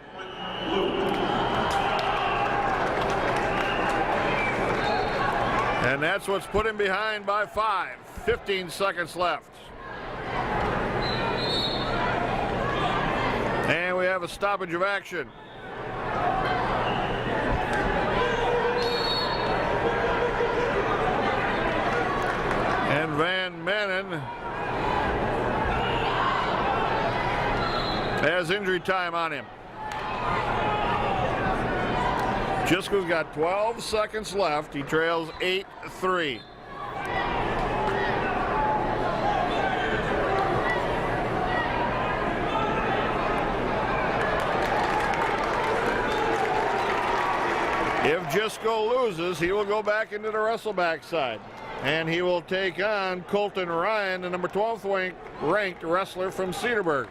And that's what's put him behind by 5. 15 seconds left. And we have a stoppage of action. And Van Manen has injury time on him. Jisco's got 12 seconds left. He trails 8-3. If Jisco loses, he will go back into the wrestleback side. And he will take on Colton Ryan, the number 12th ranked wrestler from Cedarburg.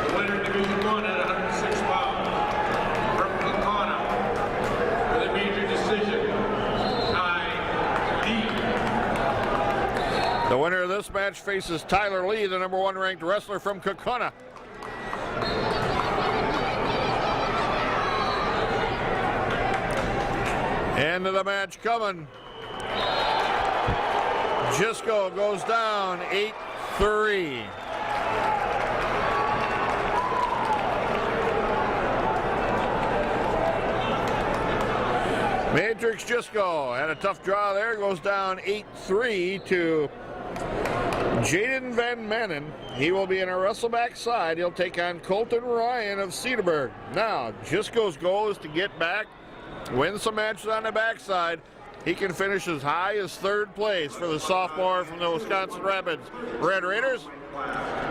The winner Division 1 at 106 pounds. From Kakana. With a major decision. Ty D. The winner of this match faces Tyler Lee, the number 1 ranked wrestler from Kakana. End of the match coming. Gisco goes down 8-3. Matrix Gisco had a tough draw there, goes down 8-3 to Jaden Van Manen. He will be in a wrestleback side. He'll take on Colton Ryan of Cedarburg. Now, Gisco's goal is to get back, win some matches on the backside. He can finish as high as third place for the sophomore from the Wisconsin Rapids Red Raiders.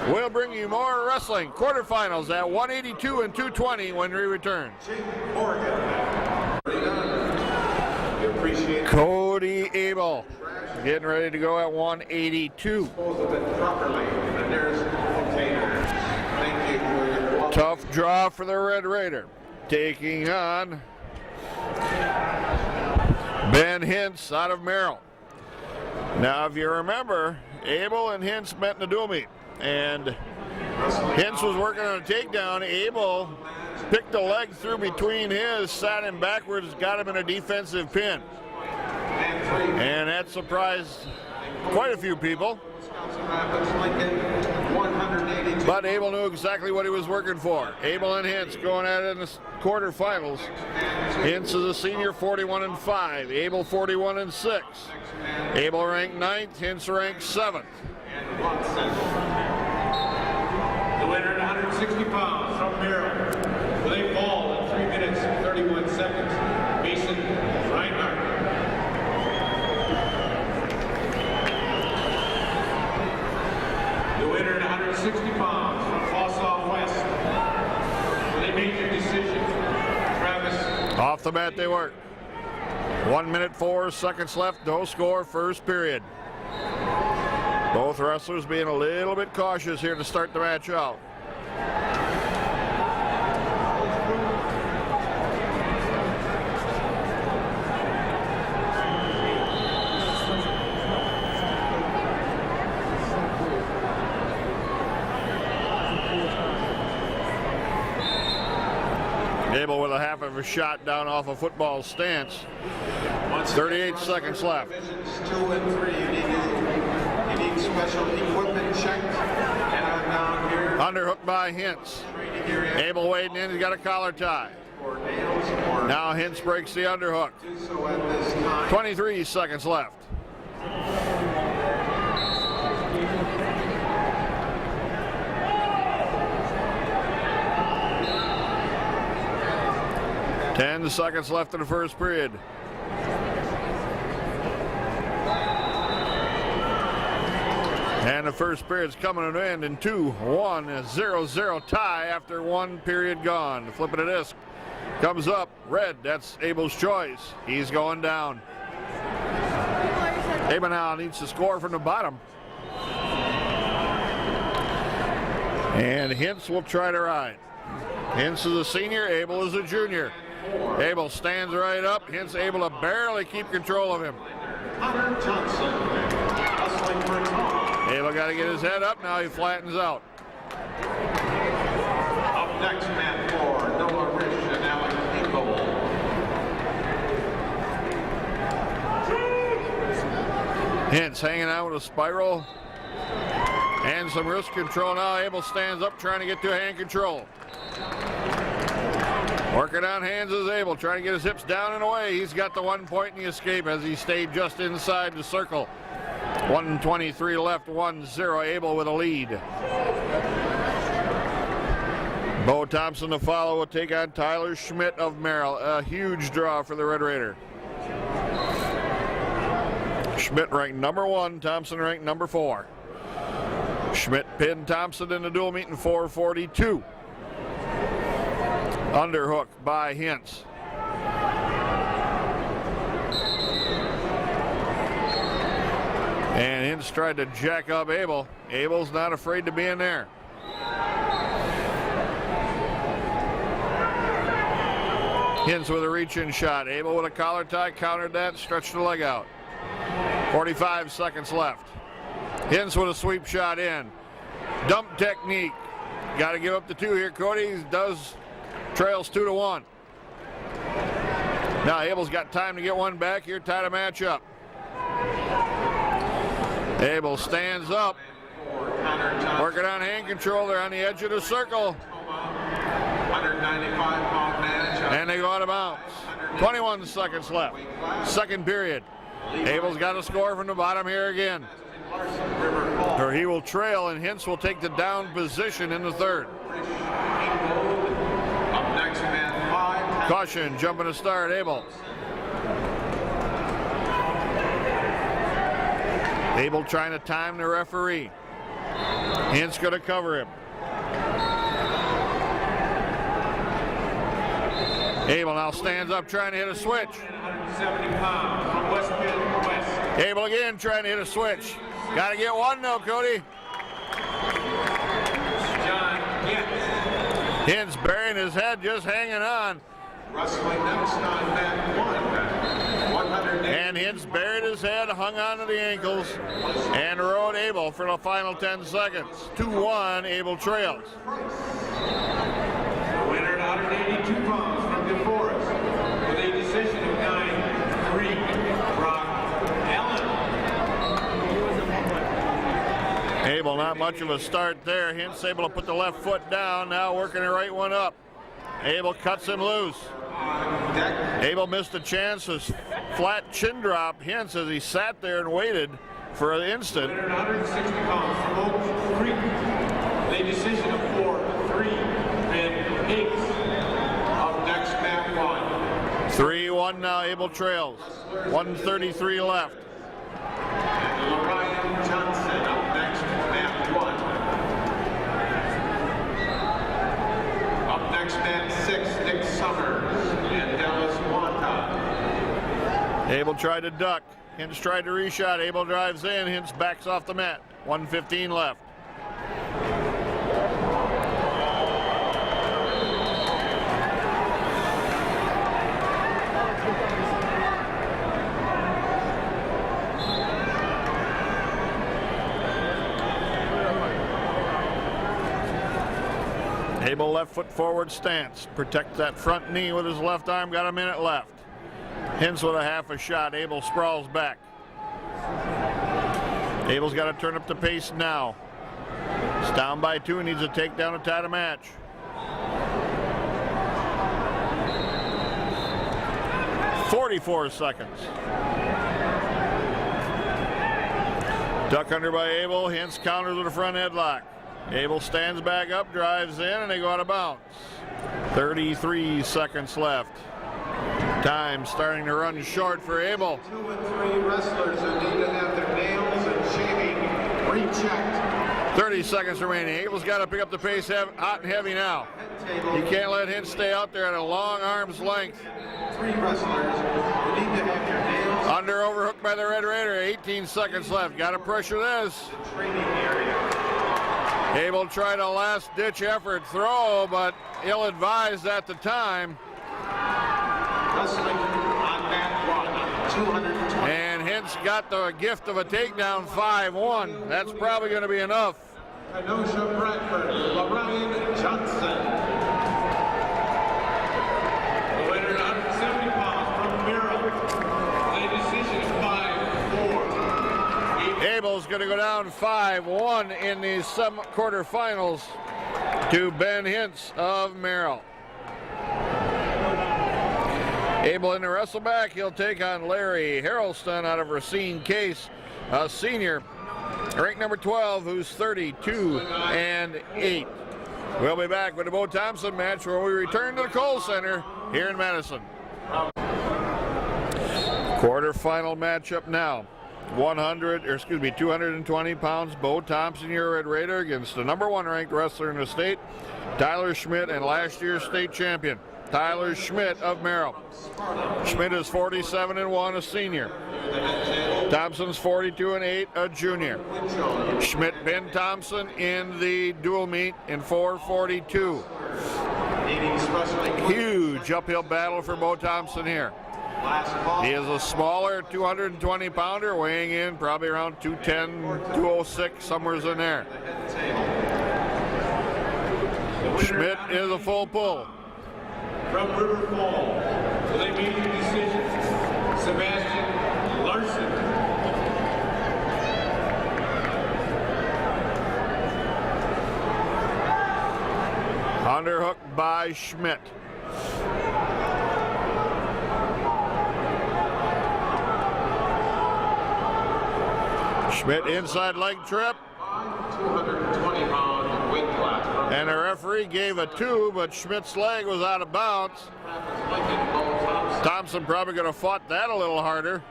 We'll bring you more wrestling quarterfinals at 182 and 220 when we return. Cody Abel getting ready to go at 182. Tough draw for the Red Raider. Taking on Ben Hintz out of Merrill. Now, if you remember, Abel and Hintz met in the dual meet, and Hintz was working on a takedown. Abel picked a leg through between his, sat him backwards, got him in a defensive pin. And that surprised quite a few people. But Abel knew exactly what he was working for. Abel and Hintz going at it in the quarterfinals. Hintz is a senior, 41-5. Abel 41-6. Abel ranked 9th, Hintz ranked 7th. The winner at 160 pounds from Merrill with a fall in 3 minutes and 31 seconds, Mason Reinhardt. The winner at 160 pounds from Fossoff West with a major decision, Travis. Off the mat they work. 1 minute 4 seconds left, no score, first period. Both wrestlers being a little bit cautious here to start the match out. Abel with a half of a shot down off a football stance. 38 seconds left. 2 and 3, you need special equipment checked. And I'm down here. Underhook by Hintz. Abel wading in, he's got a collar tie. Now Hintz breaks the underhook. 23 seconds left. Ten seconds left in the first period. And the first period's coming to an end in 2-1, 0-0 tie after 1 period gone. Flipping a disc comes up, red, that's Abel's choice. He's going down. Abel now needs to score from the bottom. And Hintz will try to ride. Hintz is a senior, Abel is a junior. Abel stands right up, Hintz able to barely keep control of him. Abel got to get his head up, now he flattens out. Up next, mat 4, Noah Rich and Alex Ingold. Hintz hanging out with a spiral and some wrist control. Now Abel stands up trying to get to hand control. Working on hands is Abel, trying to get his hips down and away. He's got the 1 point in the escape as he stayed just inside the circle. 1:23 left, 1-0, Abel with a lead. Bo Thompson to follow will take on Tyler Schmidt of Merrill. A huge draw for the Red Raider. Schmidt ranked number 1, Thompson ranked number 4. Schmidt pinned Thompson in the dual meet in 4:42. Underhook by Hintz. And Hintz tried to jack up Abel. Abel's not afraid to be in there. Hintz with a reach-in shot. Abel with a collar tie, countered that, stretched the leg out. 45 seconds left. Hintz with a sweep shot in. Dump technique. Got to give up the 2 here. Cody trails 2-1. Now Abel's got time to get one back here, tie the match up. Abel stands up, working on hand control. They're on the edge of the circle. 195-pound man. And they go out of bounds. 21 seconds left. Second period. Abel's got a score from the bottom here again. Or he will trail, and Hintz will take the down position in the third. Up next, man 5. Caution, jumping to start, Abel. Abel trying to time the referee. Hintz going to cover him. Abel now stands up trying to hit a switch. 170 pounds from West Bend West. Abel again trying to hit a switch. Got to get one though, Cody. John Hintz. Hintz burying his head, just hanging on. Wrestling next on mat 1. 180. And Hintz buried his head, hung on to the ankles, and rode Abel for the final 10 seconds. 2-1, Abel trails. The winner at 182 pounds from DeForest with a decision of 9-3, Brock Allen. Abel not much of a start there. Hintz able to put the left foot down, now working the right one up. Abel cuts him loose. Abel missed a chance, his flat chin drop. Hintz, as he sat there and waited for an instant. Winner at 160 pounds from Oak Creek with a decision of 4-3, Ben Higgs. Up next, mat 1. 3-1 now, Abel trails. 1:33 left. And Lorian Johnson up next, mat 1. Up next, mat 6, Nick Summers and Dallas Wanta. Abel tried to duck. Hintz tried to reshot. Abel drives in. Hintz backs off the mat. 1:15 left. Abel left foot forward stance. Protect that front knee with his left arm. Got a minute left. Hintz with a half a shot. Abel sprawls back. Abel's got to turn up the pace now. It's down by 2. Needs a takedown to tie the match. .44 seconds. Duck under by Abel. Hintz counters with a front headlock. Abel stands back up, drives in, and they go out of bounds. 33 seconds left. Time starting to run short for Abel. 2 and 3 wrestlers who need to have their nails and shaving rechecked. 30 seconds remaining. Abel's got to pick up the pace hot and heavy now. You can't let Hintz stay out there at a long arm's length. 3 wrestlers who need to have their nails Under overhooked by the Red Raider. 18 seconds left. Got to pressure this. in the training area. Abel tried a last-ditch effort throw, but ill-advised at the time. Wrestling on mat 1, 220. And Hintz got the gift of a takedown, 5-1. That's probably going to be enough. Kenosha Bradford, Lorian Johnson. The winner at 170 pounds from Maryland with a decision of 5-4. Abel's going to go down 5-1 in the quarterfinals to Ben Hintz of Merrill. Abel in the wrestle back. He'll take on Larry Harrelson out of Racine Case, a senior, ranked number 12, who's 32-8. We'll be back with the Bo Thompson match where we return to the Kohl Center here in Madison. Quarterfinal matchup now. 220 pounds, Bo Thompson, your Red Raider, against the number 1 ranked wrestler in the state, Tyler Schmidt, and last year's state champion, Tyler Schmidt of Merrill. Schmidt is 47-1, a senior. Thompson's 42-8, a junior. Schmidt pinned Thompson in the dual meet in 4:42. Huge uphill battle for Bo Thompson here. He is a smaller 220-pounder, weighing in probably around 210, 206, somewhere in there. Schmidt is a full pull. From River Falls, Well, they made the decision. Sebastian Larson. Underhook by Schmidt. Schmidt inside leg trip. 220-pound weight class. And the referee gave a 2, but Schmidt's leg was out of bounds. Thompson probably could have fought that a little harder,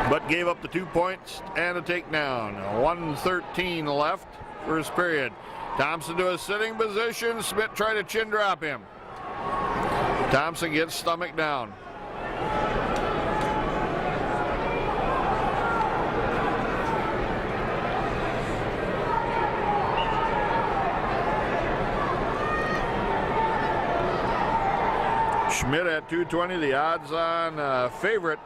but gave up the 2 points and a takedown. 1:13 left, first period. Thompson to a sitting position. Schmidt tried to chin drop him. Thompson gets stomach down. Schmidt at 220, the odds on favorite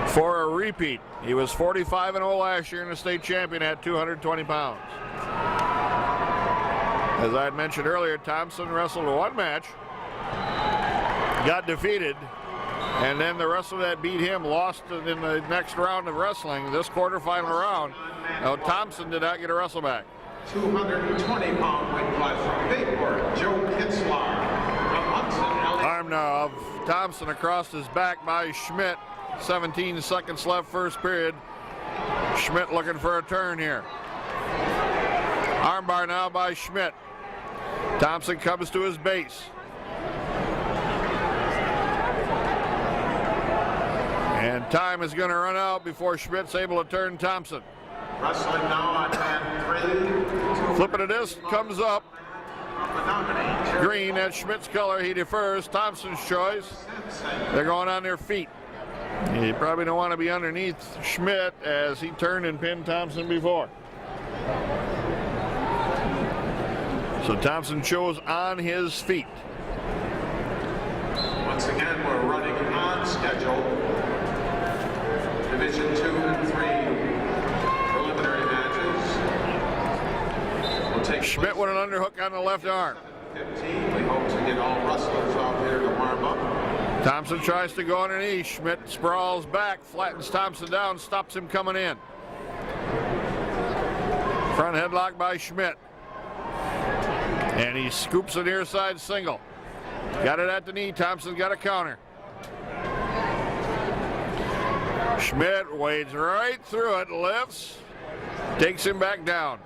for a repeat. He was 45-0 last year and a state champion at 220 pounds. As I had mentioned earlier, Thompson wrestled one match, got defeated, and then the wrestler that beat him lost in the next round of wrestling, this quarterfinal round. Now, Thompson did not get a wrestle back. 220-pound weight class from Bayport, Joe Kitzlar. From Hudson, Arm now of Thompson across his back by Schmidt. 17 seconds left, first period. Schmidt looking for a turn here. Armbar now by Schmidt. Thompson comes to his base. And time is going to run out before Schmidt's able to turn Thompson. wrestling now on man 3. Flipping a disc, comes up. Green, that's Schmidt's color. He defers. Thompson's choice. They're going on their feet. You probably don't want to be underneath Schmidt as he turned and pinned Thompson before. So Thompson chose on his feet. Once again, we're running on schedule. Division 2 and 3 preliminary matches. We'll take Schmidt with an underhook on the left arm. 15. We hope to get all wrestlers out here to warm up. Thompson tries to go underneath. Schmidt sprawls back, flattens Thompson down, stops him coming in. Front headlock by Schmidt. And he scoops a near side single. Got it at the knee. Thompson got a counter. Schmidt wades right through it, lifts, takes him back down,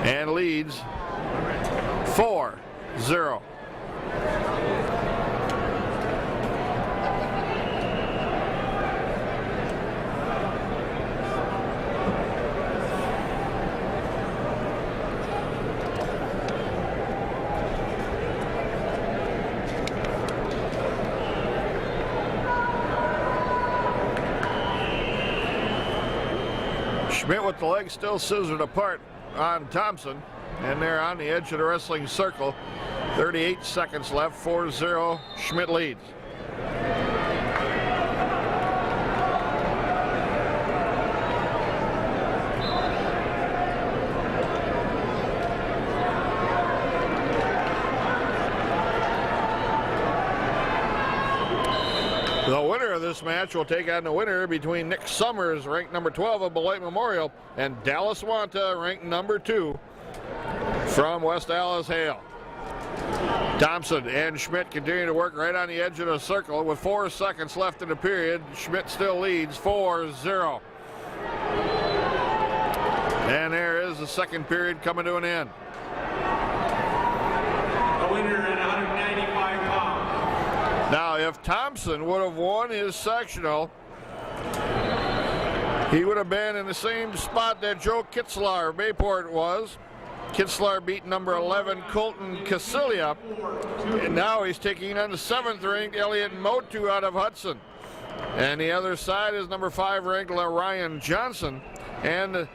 and leads 4-0. Schmidt with the legs still scissored apart on Thompson, and they're on the edge of the wrestling circle. 38 seconds left, 4-0, Schmidt leads. The winner of this match will take on the winner between Nick Summers, ranked number 12 of Beloit Memorial, and Dallas Wanta, ranked number 2 from West Allis Hale. Thompson and Schmidt continue to work right on the edge of the circle with 4 seconds left in the period. Schmidt still leads 4-0. And there is the second period coming to an end. The winner at 195 pounds. Now, if Thompson would have won his sectional, he would have been in the same spot that Joe Kitzlar of Bayport was. Kitzlar beat number 11 Colton Casilia, and now he's taking on the 7th ranked Elliot Motu out of Hudson. And the other side is number 5 ranked Ryan Johnson and The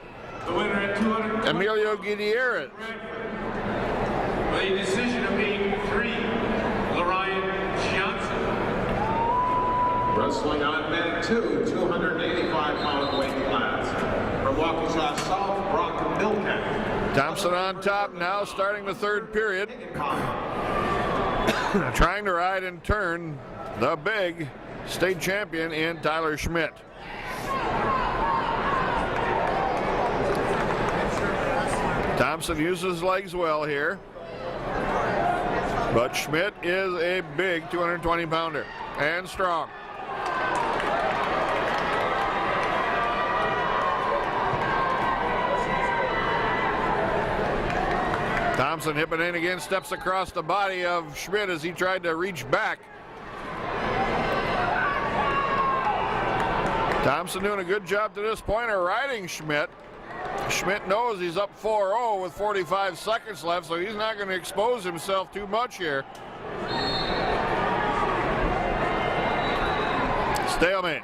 winner at 200. Emilio Gutierrez. With a decision of 8-3, Ryan Johnson. Wrestling on man 2, 285-pound weight class. From Waukesha South, Brock Milken. Thompson on top now, starting the third period. Trying to ride and turn the big state champion in Tyler Schmidt. Thompson uses his legs well here, but Schmidt is a big 220-pounder and strong. Thompson hipping in again, steps across the body of Schmidt as he tried to reach back. Thompson doing a good job to this point of riding Schmidt. Schmidt knows he's up 4-0 with 45 seconds left, so he's not going to expose himself too much here. Stalemate.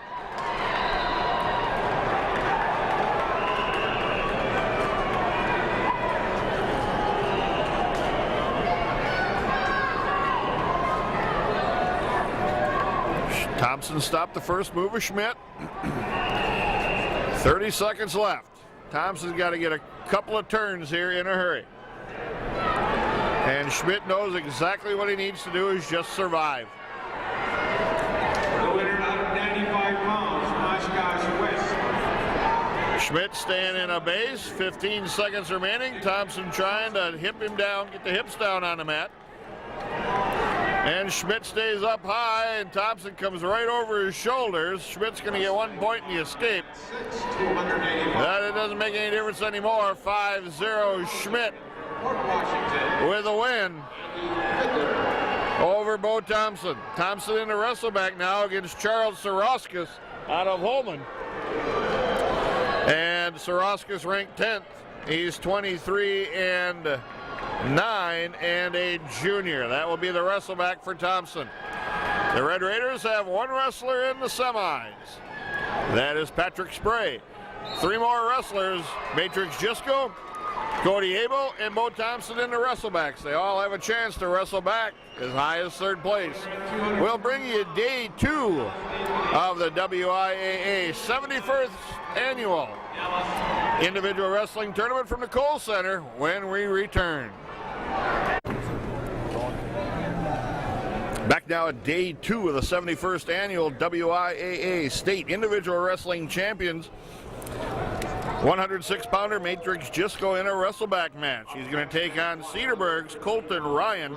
Thompson stopped the first move of Schmidt. 30 seconds left. Thompson's got to get a couple of turns here in a hurry. And Schmidt knows exactly what he needs to do is just survive. The winner out of 95 pounds, Oshkosh West. Schmidt staying in a base, 15 seconds remaining. Thompson trying to hip him down, get the hips down on the mat. And Schmidt stays up high, and Thompson comes right over his shoulders. Schmidt's going to get 1 point in the escape. That it doesn't make any difference anymore. 5-0 Schmidt with a win over Bo Thompson. Thompson in the wrestleback now against Charles Soroskis out of Holman. And Soroskis ranked 10th. He's 23-9 and a junior. That will be the wrestleback for Thompson. The Red Raiders have one wrestler in the semis. That is Patrick Spray. 3 more wrestlers, Matrix Jisco, Cody Abel, and Bo Thompson in the wrestlebacks. They all have a chance to wrestle back as high as 3rd place. We'll bring you day 2 of the WIAA 71st Annual Individual Wrestling Tournament from the Kohl Center when we return. Back now at day 2 of the 71st Annual WIAA State Individual Wrestling Champions. 106-pounder Matrix Jisco in a wrestleback match. He's going to take on Cedarburg's Colton Ryan.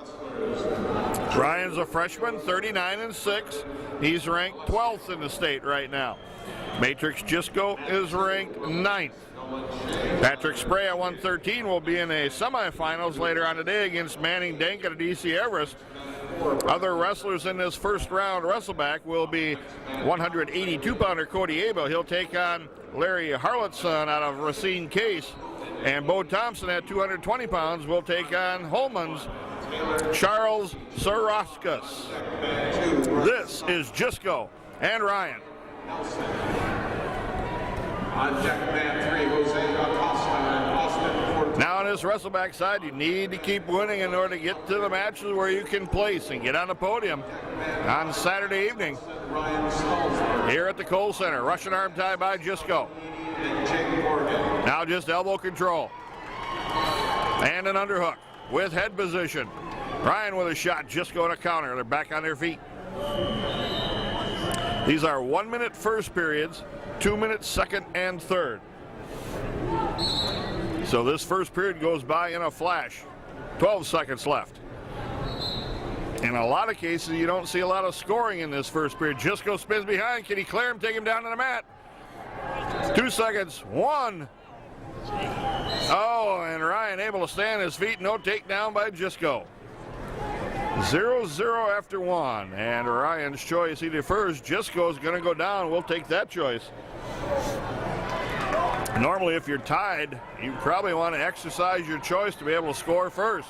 Ryan's a freshman, 39-6. He's ranked 12th in the state right now. Matrix Jisco is ranked 9th. Patrick Spray at 113 will be in a semifinals later on today against Manning Denk at DC Everest. Other wrestlers in this first round wrestleback will be 182-pounder Cody Abel. He'll take on Larry Harlotson out of Racine Case. And Bo Thompson at 220 pounds will take on Holman's Charles Soroskis. This is Jisco and Ryan. On deck man 3, Jose Acosta and Austin Ford. Now on this wrestleback side, you need to keep winning in order to get to the matches where you can place and get on the podium on Saturday evening here at the Kohl Center. Russian arm tie by Jisco. Now just elbow control. And an underhook with head position. Ryan with a shot, Jisco and a counter. They're back on their feet. These are 1-minute first periods, 2-minute second and third. So this first period goes by in a flash. 12 seconds left. In a lot of cases, you don't see a lot of scoring in this first period. Jisco spins behind. Can he clear him, take him down to the mat? 2 seconds. 1. Oh, and Ryan able to stay on his feet. No takedown by Jisco. 0-0 after 1. And Ryan's choice, he defers. Jisco's going to go down. We'll take that choice. Normally, if you're tied, you probably want to exercise your choice to be able to score first.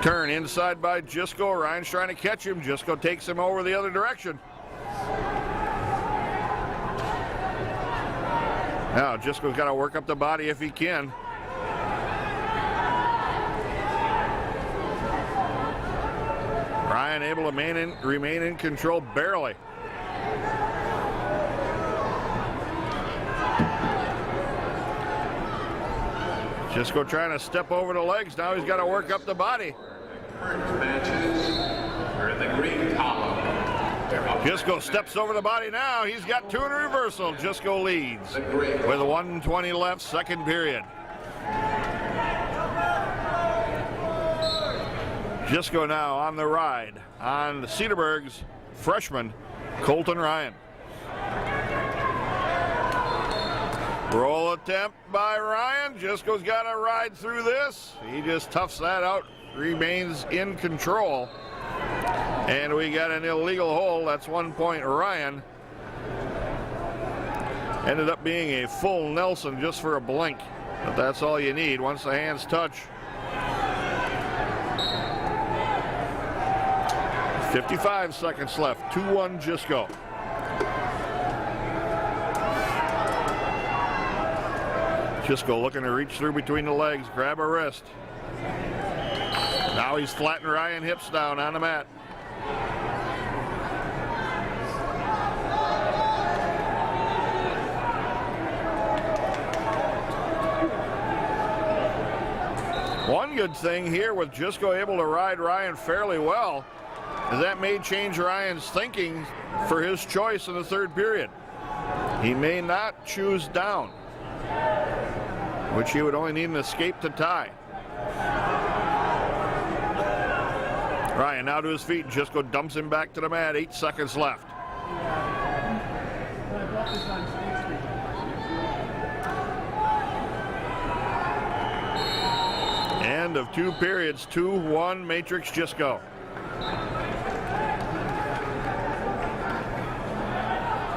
Turn inside by Jisco. Ryan's trying to catch him. Jisco takes him over the other direction. Now, Jisco's got to work up the body if he can. Ryan able to remain in control barely. Gisco trying to step over the legs. Now he's got to work up the body. Current matches are in the green column. Gisco steps over the body now. He's got 2 in a reversal. Gisco leads with 1:20 left, second period. Gisco now on the ride on Cedarburg's freshman, Colton Ryan. Roll attempt by Ryan. Gisco's got to ride through this. He just toughs that out, remains in control. And we got an illegal hold. That's 1 point. Ryan ended up being a full Nelson just for a blink. But that's all you need once the hands touch. 55 seconds left. 2-1 Gisco. Gisco looking to reach through between the legs, grab a wrist. Now he's flattening Ryan hips down on the mat. One good thing here with Gisco able to ride Ryan fairly well is that may change Ryan's thinking for his choice in the third period. He may not choose down, which he would only need an escape to tie. Ryan now to his feet. Gisco dumps him back to the mat. 8 seconds left. End of 2 periods. 2-1 Matrix Gisco.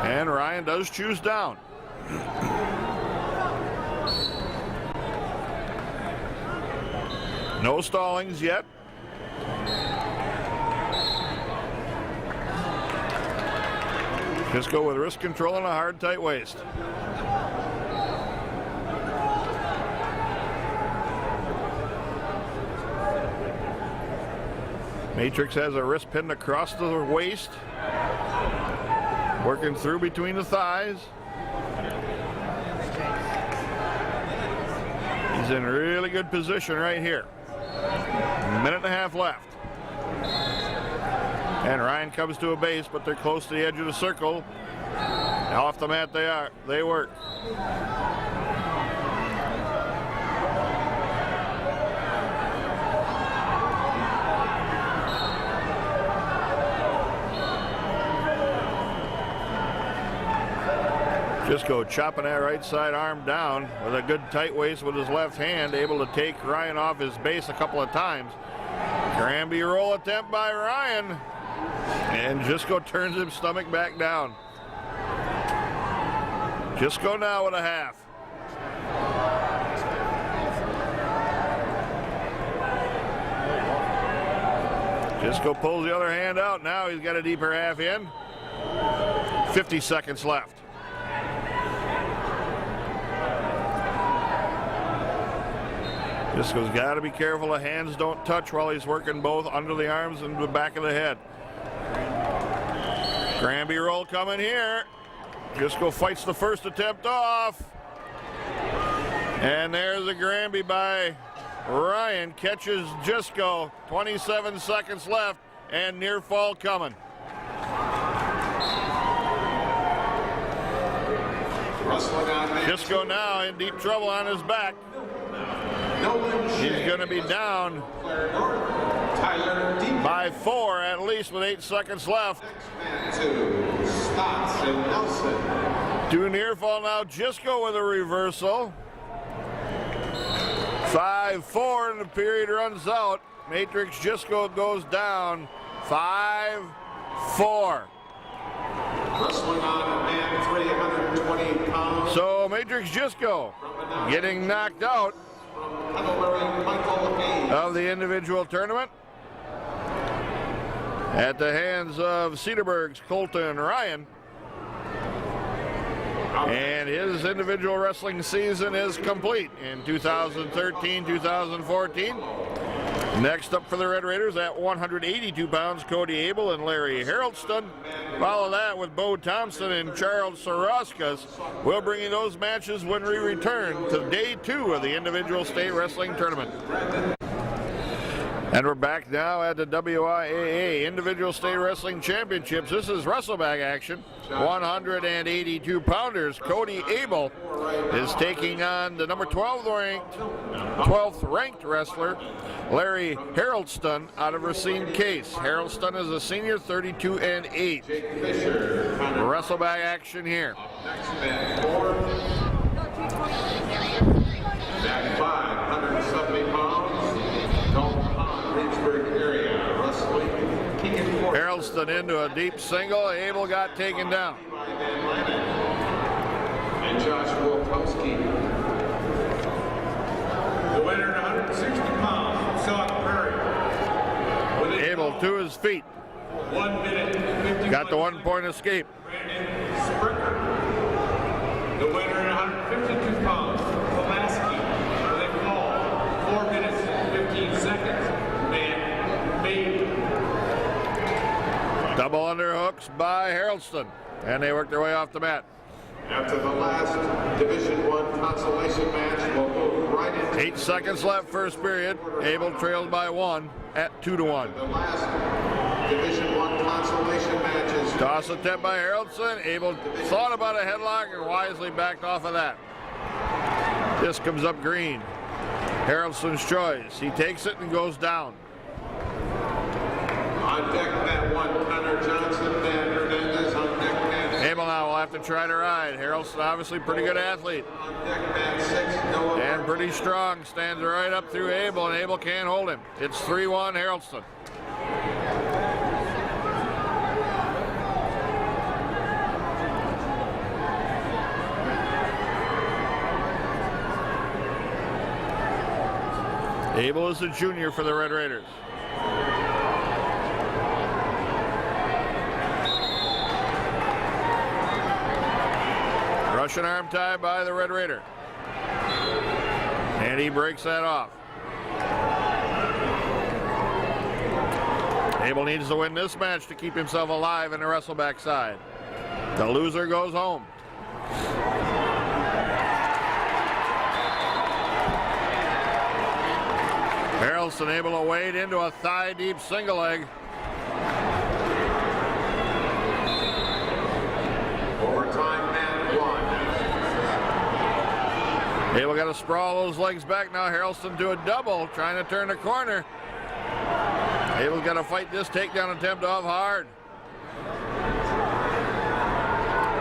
And Ryan does choose down. No stallings yet. Gisco with wrist control and a hard, tight waist. Matrix has a wrist pinned across the waist, working through between the thighs. He's in really good position right here. 1.5 minutes left. And Ryan comes to a base, but they're close to the edge of the circle. Off the mat they work. Gisco chopping that right side arm down with a good tight waist with his left hand, able to take Ryan off his base a couple of times. Granby roll attempt by Ryan, and Gisco turns his stomach back down. Gisco now with a half. Gisco pulls the other hand out. Now he's got a deeper half in. 50 seconds left. Gisco's got to be careful the hands don't touch while he's working both under the arms and the back of the head. Granby roll coming here. Gisco fights the first attempt off. And there's a Granby by Ryan. Catches Gisco. 27 seconds left and near fall coming. Gisco now in deep trouble on his back. He's going to be down by 4 at least with 8 seconds left. To near fall now. Gisco with a reversal. 5-4 and the period runs out. Matrix Gisco goes down 5-4. Wrestling on man 320 pounds. So Matrix Gisco getting knocked out of the individual tournament at the hands of Cedarburg's Colton Ryan. And his individual wrestling season is complete in 2013-2014. Next up for the Red Raiders at 182 pounds, Cody Abel and Larry Haroldston. Follow that with Bo Thompson and Charles Soroskas. We'll bring you those matches when we return to day 2 of the individual state wrestling tournament. And we're back now at the WIAA Individual State Wrestling Championships. This is wrestleback action. 182 pounders. Cody Abel is taking on the number 12th ranked wrestler, Larry Haroldston out of Racine Case. Haroldston is a senior, 32-8. Wrestleback action here. At 570 pounds, area, wrestling, Haroldston into a deep single. Abel got taken down. And Josh Wilkowski. The winner at 160 pounds from South Prairie. Abel to his feet. 1 minute, 51 Got the 1-point escape. Brandon Spricker. The winner at 152 pounds, Pulaski. With a fall, 4 minutes and 15 seconds. Double underhooks by Haroldston, and they work their way off the mat. After the last Division I consolation match, we'll move right into 8 seconds left, first period. Abel trailed by 1 at 2-1. the last Division I consolation matches. Toss attempt by Haroldston. Abel thought about a headlock and wisely backed off of that. This comes up green. Haroldston's choice. He takes it and goes down. On deck mat 1, Connor Johnson, Dan Hernandez. On deck mat 6. Abel now will have to try to ride. Haroldston obviously pretty good athlete. On deck mat 6, Noah. And pretty strong. Stands right up through Abel, and Abel can't hold him. It's 3-1 Haroldston. Abel is a junior for the Red Raiders. Russian arm tie by the Red Raider. And he breaks that off. Abel needs to win this match to keep himself alive in the wrestleback side. The loser goes home. Haroldston able to wade into a thigh-deep single leg. Overtime mat 1. Abel got to sprawl those legs back now. Haroldston do a double, trying to turn the corner. Abel's got to fight this takedown attempt off hard.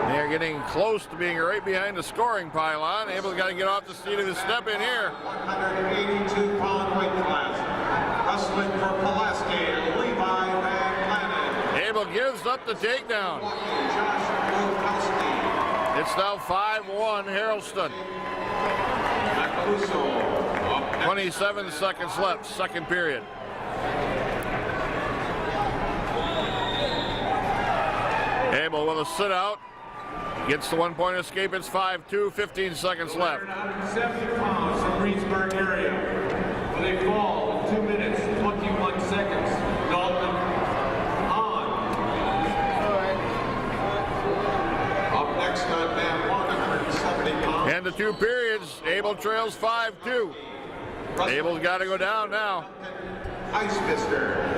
They're getting close to being right behind the scoring pylon. Abel's got to get off the seat of his step in here. 182-pound weight class. Wrestling for Pulaski and Levi Van Planet. Abel gives up the takedown. Josh Wilkowski. It's now 5-1 Haroldston. Macaluso. 27 seconds left, second period. Abel with a sit out. Gets the 1-point escape. It's 5-2, 15 seconds left. 170 pounds from Reedsburg area. With a fall of 2 minutes, 21 seconds. Dalton on. Up next on mat 170 pounds. And the 2 periods, Abel trails 5-2. Abel's got to go down now. Ice Mister.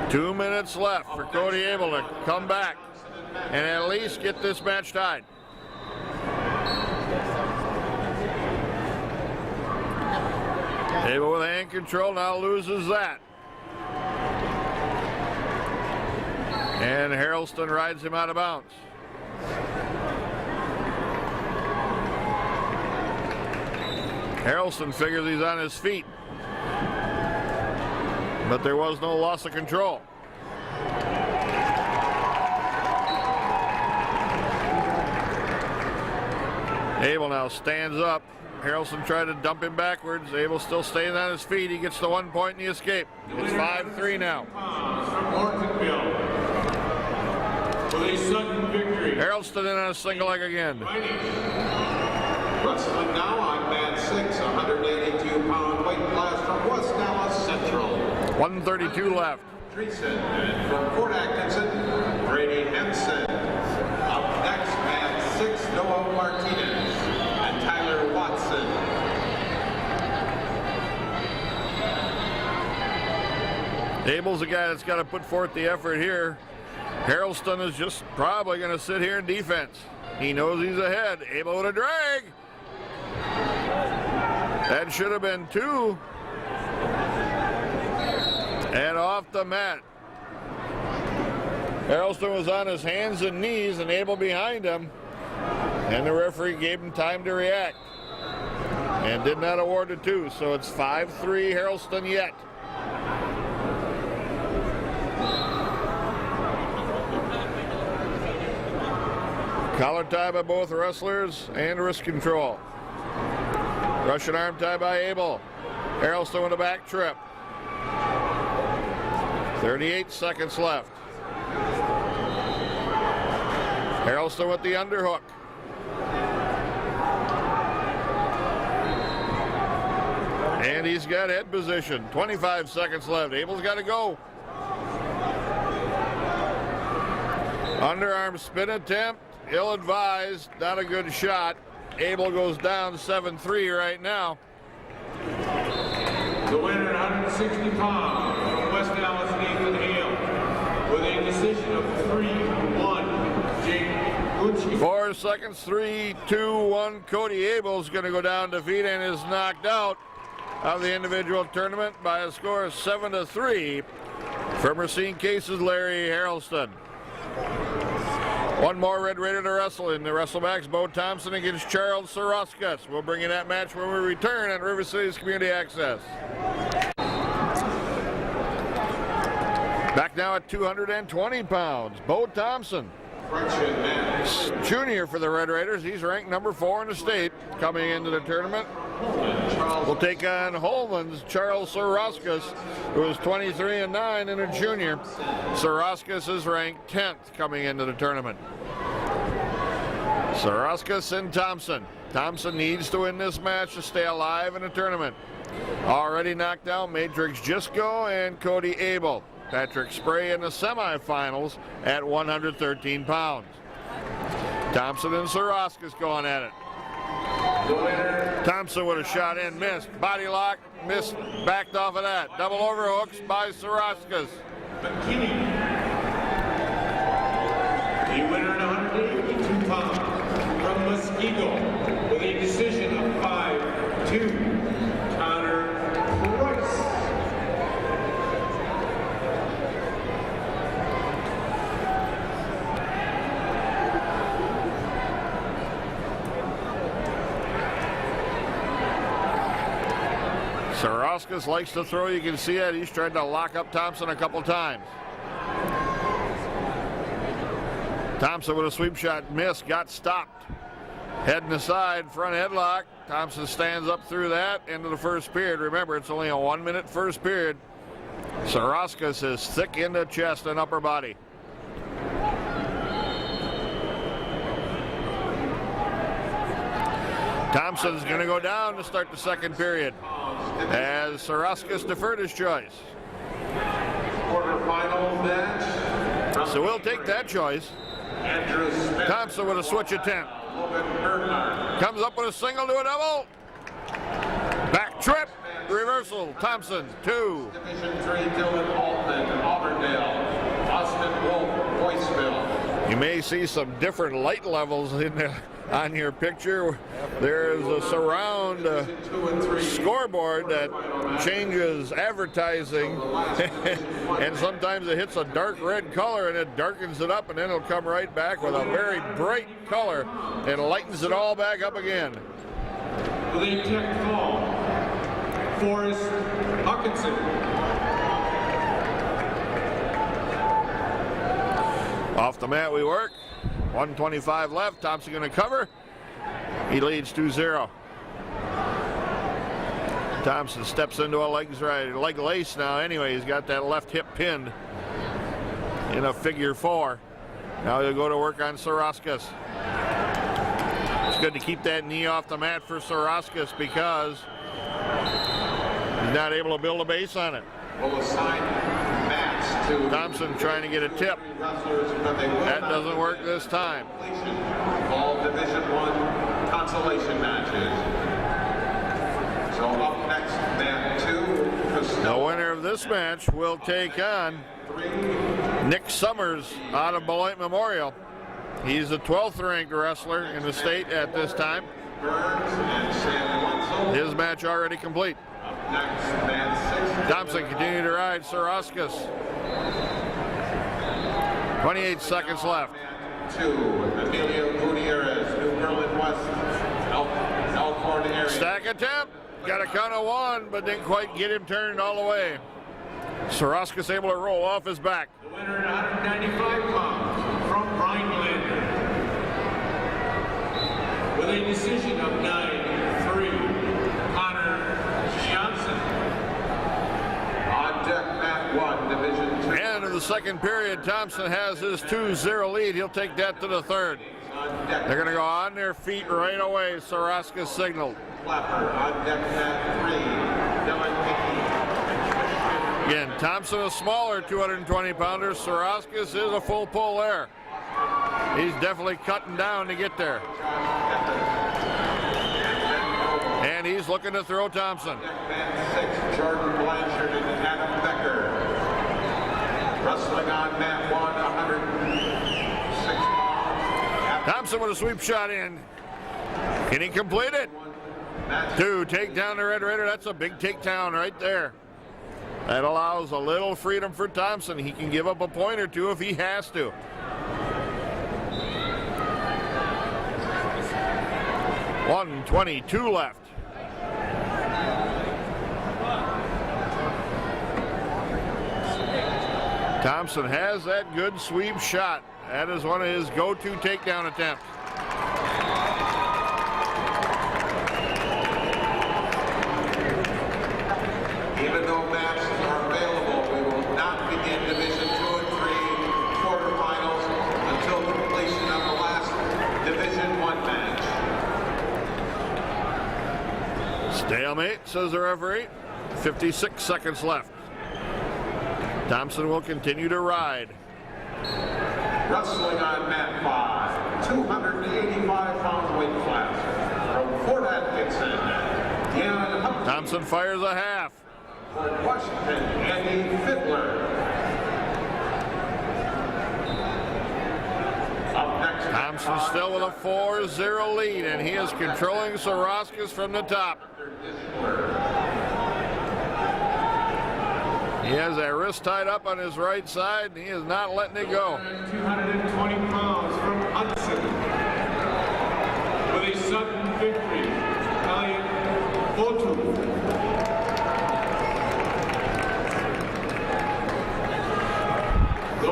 Two minutes left for Cody Abel to come back and at least get this match tied. Abel with hand control now loses that. And Haroldston rides him out of bounds. Haroldston figures he's on his feet, but there was no loss of control. Abel now stands up. Haroldston tried to dump him backwards. Abel still staying on his feet. He gets the 1 point in the escape. It's 5-3 now. From Ortonville. with a sudden victory. Harrelson in on a single leg again. Wrestling now on mat 6, 182-pound weight class from West Dallas Central. 132 left. Treason, and from Fort Atkinson, Brady Henson. Up next, mat 6, Noah Martinez and Tyler Watson. Abel's the guy that's got to put forth the effort here. Harrelson is just probably going to sit here in defense. He knows he's ahead. Abel with a drag. That should have been 2. And off the mat. Harrelson was on his hands and knees and Abel behind him. And the referee gave him time to react. And did not award a 2. So it's 5-3 Harrelson yet. Collar tie by both wrestlers and wrist control. Russian arm tie by Abel. Harrelson with a back trip. 38 seconds left. Harrelson with the underhook. And he's got head position. 25 seconds left. Abel's got to go. Underarm spin attempt. Ill-advised. Not a good shot. Abel goes down 7-3 right now. The winner at 160 pounds from West Dallas, Nathan Hale, with a decision of 3-1, Jake Gucci. 4 seconds, 3, 2, 1. Cody Abel's going to go down defeat and is knocked out of the individual tournament by a score of 7-3 from Racine Case's Larry Harrelson. One more Red Raider to wrestle in the Wrestlebacks. Bo Thompson against Charles Saroskas. We'll bring you that match when we return on River City's Community Access. Back now at 220 pounds. Bo Thompson, junior for the Red Raiders. He's ranked number 4 in the state coming into the tournament. We'll take on Holman's Charles Saroskas, who is 23-9 and a junior. Saroskas is ranked 10th coming into the tournament. Saroskas and Thompson. Thompson needs to win this match to stay alive in the tournament. Already knocked out Matrix Jisco and Cody Abel. Patrick Spray in the semifinals at 113 pounds. Thompson and Saroskas going at it. Thompson with a shot in, missed. Body lock, missed, backed off of that. Double overhooks by Saroskas. McKinney. The winner at 182 pounds from Muskego with a decision of 5-2, Connor Price. Saroskas likes to throw. You can see it. He's tried to lock up Thompson a couple times. Thompson with a sweep shot, missed, got stopped. Head in the side, front headlock. Thompson stands up through that into the first period. Remember, it's only a 1-minute first period. Saroskas is thick in the chest and upper body. Thompson's going to go down to start the second period as Saroskas deferred his choice. Quarterfinal match. So we'll take that choice. Thompson with a switch attempt. Comes up with a single to a double. Back trip. Reversal. Thompson, 2. Division 3, Dylan Altman, Auburndale. Austin Wolf, Boyceville. You may see some different light levels on your picture. There is a surround scoreboard that changes advertising and sometimes it hits a dark red color and it darkens it up and then it'll come right back with a very bright color and lightens it all back up again. With a tech call, Forrest Hawkinson. Off the mat we work. 125 left. Thompson going to cover. He leads 2-0. Thompson steps into a leg lace now. Anyway, he's got that left hip pinned in a figure 4. Now he'll go to work on Sarauskas. It's good to keep that knee off the mat for Sarauskas because he's not able to build a base on it. Will assign mats to Thompson trying to get a tip. That doesn't work this time. All Division I consolation matches. So up next, mat 2. The winner of this match will take on Nick Summers out of Beloit Memorial. He's the 12th ranked wrestler in the state at this time. His match already complete. Thompson continuing to ride Sarauskas. 28 seconds left. 2, Emilio Gutierrez, New Berlin West, Elkhorn area. Stack attempt. Got a count of 1, but didn't quite get him turned all the way. Sarauskas able to roll off his back. The winner at 195 pounds from Rhinelander with a decision of 9-3, Connor Johnson. On deck, mat 1, Division 2. End of the second period, Thompson has his 2-0 lead. He'll take that to the third. They're going to go on their feet right away. Sarauskas signaled. Clapper on deck, mat 3, Dylan Hickey. Again, Thompson a smaller 220-pounder. Sarauskas is a full pull there. He's definitely cutting down to get there. And he's looking to throw Thompson. Mat 6, Jordan Blanchard and Adam Becker. Wrestling on mat 1, 106 pounds. Thompson with a sweep shot in. Can he complete it? 2, take down the Red Raider. That's a big takedown right there. That allows a little freedom for Thompson. He can give up a point or two if he has to. .122 left. Thompson has that good sweep shot. That is one of his go-to takedown attempts. Even though maps are available, we will not begin Division 2 and 3 quarterfinals until completion of the last Division 1 match. Stalemate, says the referee. 56 seconds left. Thompson will continue to ride. Wrestling on mat 5, 285 pound weight class from Fort Atkinson, Deanna Humphrey. Thompson fires a half. For Washington, Andy Fiddler. Up next, Thompson still with a 4-0 lead, and he is controlling Sarauskas from the top. He has that wrist tied up on his right side, and he is not letting it go. 220 pounds from Hudson with a sudden victory, Elliot Otu.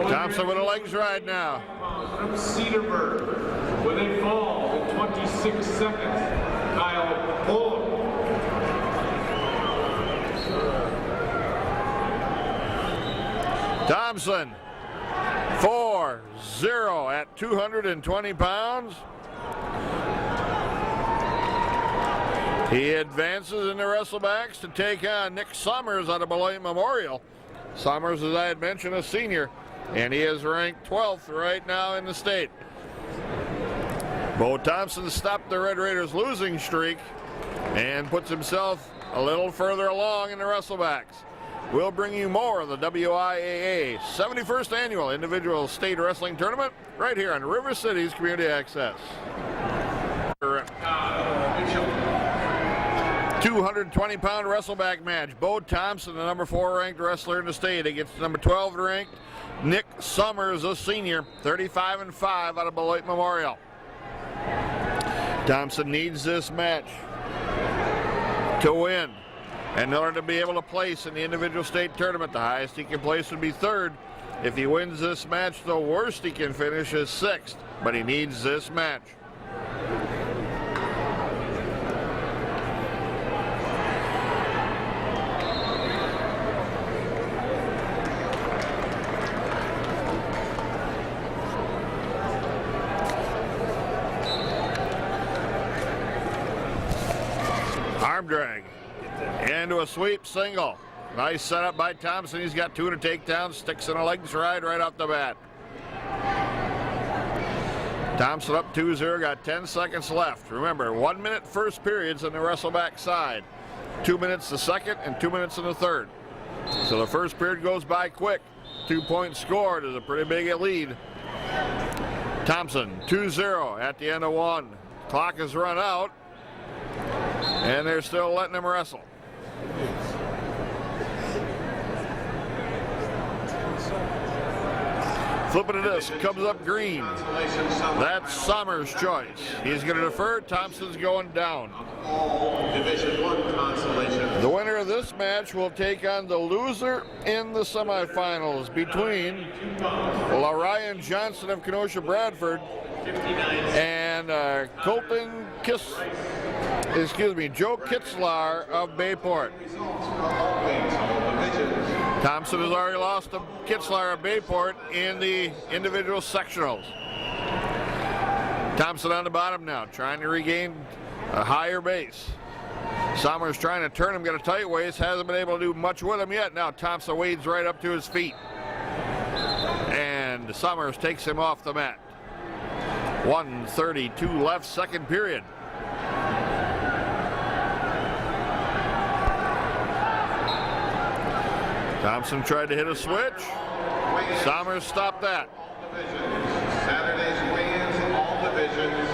Thompson with a legs ride now. From Cedarburg with a fall in 26 seconds, Kyle Boland. Thompson, 4-0 at 220 pounds. He advances in the wrestlebacks to take on Nick Summers out of Beloit Memorial. Summers, as I had mentioned, a senior, and he is ranked 12th right now in the state. Bo Thompson stopped the Red Raiders' losing streak and puts himself a little further along in the wrestlebacks. We'll bring you more of the WIAA 71st Annual Individual State Wrestling Tournament right here on River City's Community Access. 220-pound wrestleback match. Bo Thompson, the number 4 ranked wrestler in the state, against the number 12 ranked Nick Summers, a senior, 35-5 out of Beloit Memorial. Thompson needs this match to win. And in order to be able to place in the individual state tournament, the highest he can place would be 3rd. If he wins this match, the worst he can finish is 6th. But he needs this match. arm drag. Into a sweep single. Nice setup by Thompson. He's got 2 to take down. Sticks in a legs ride right off the bat. Thompson up 2-0. Got 10 seconds left. Remember, 1 minute first periods on the wrestleback side. 2 minutes the second and 2 minutes in the third. So the first period goes by quick. 2-point scored is a pretty big lead. Thompson 2-0 at the end of 1. Clock has run out. And they're still letting him wrestle. Flipping to this, comes up green. That's Sommer's choice. He's going to defer. Thompson's going down. Division 1 consolation. The winner of this match will take on the loser in the semifinals between Larian Johnson of Kenosha Bradford and Joe Kitzlar of Bayport. Thompson has already lost to Kitzlar of Bayport in the individual sectionals. Thompson on the bottom now, trying to regain a higher base. Sommer's trying to turn him, got a tight waist, hasn't been able to do much with him yet. Now Thompson wades right up to his feet. And Sommers takes him off the mat. 1:32 left, second period. Thompson tried to hit a switch. Sommers stopped that. Saturday's weigh-ins in all divisions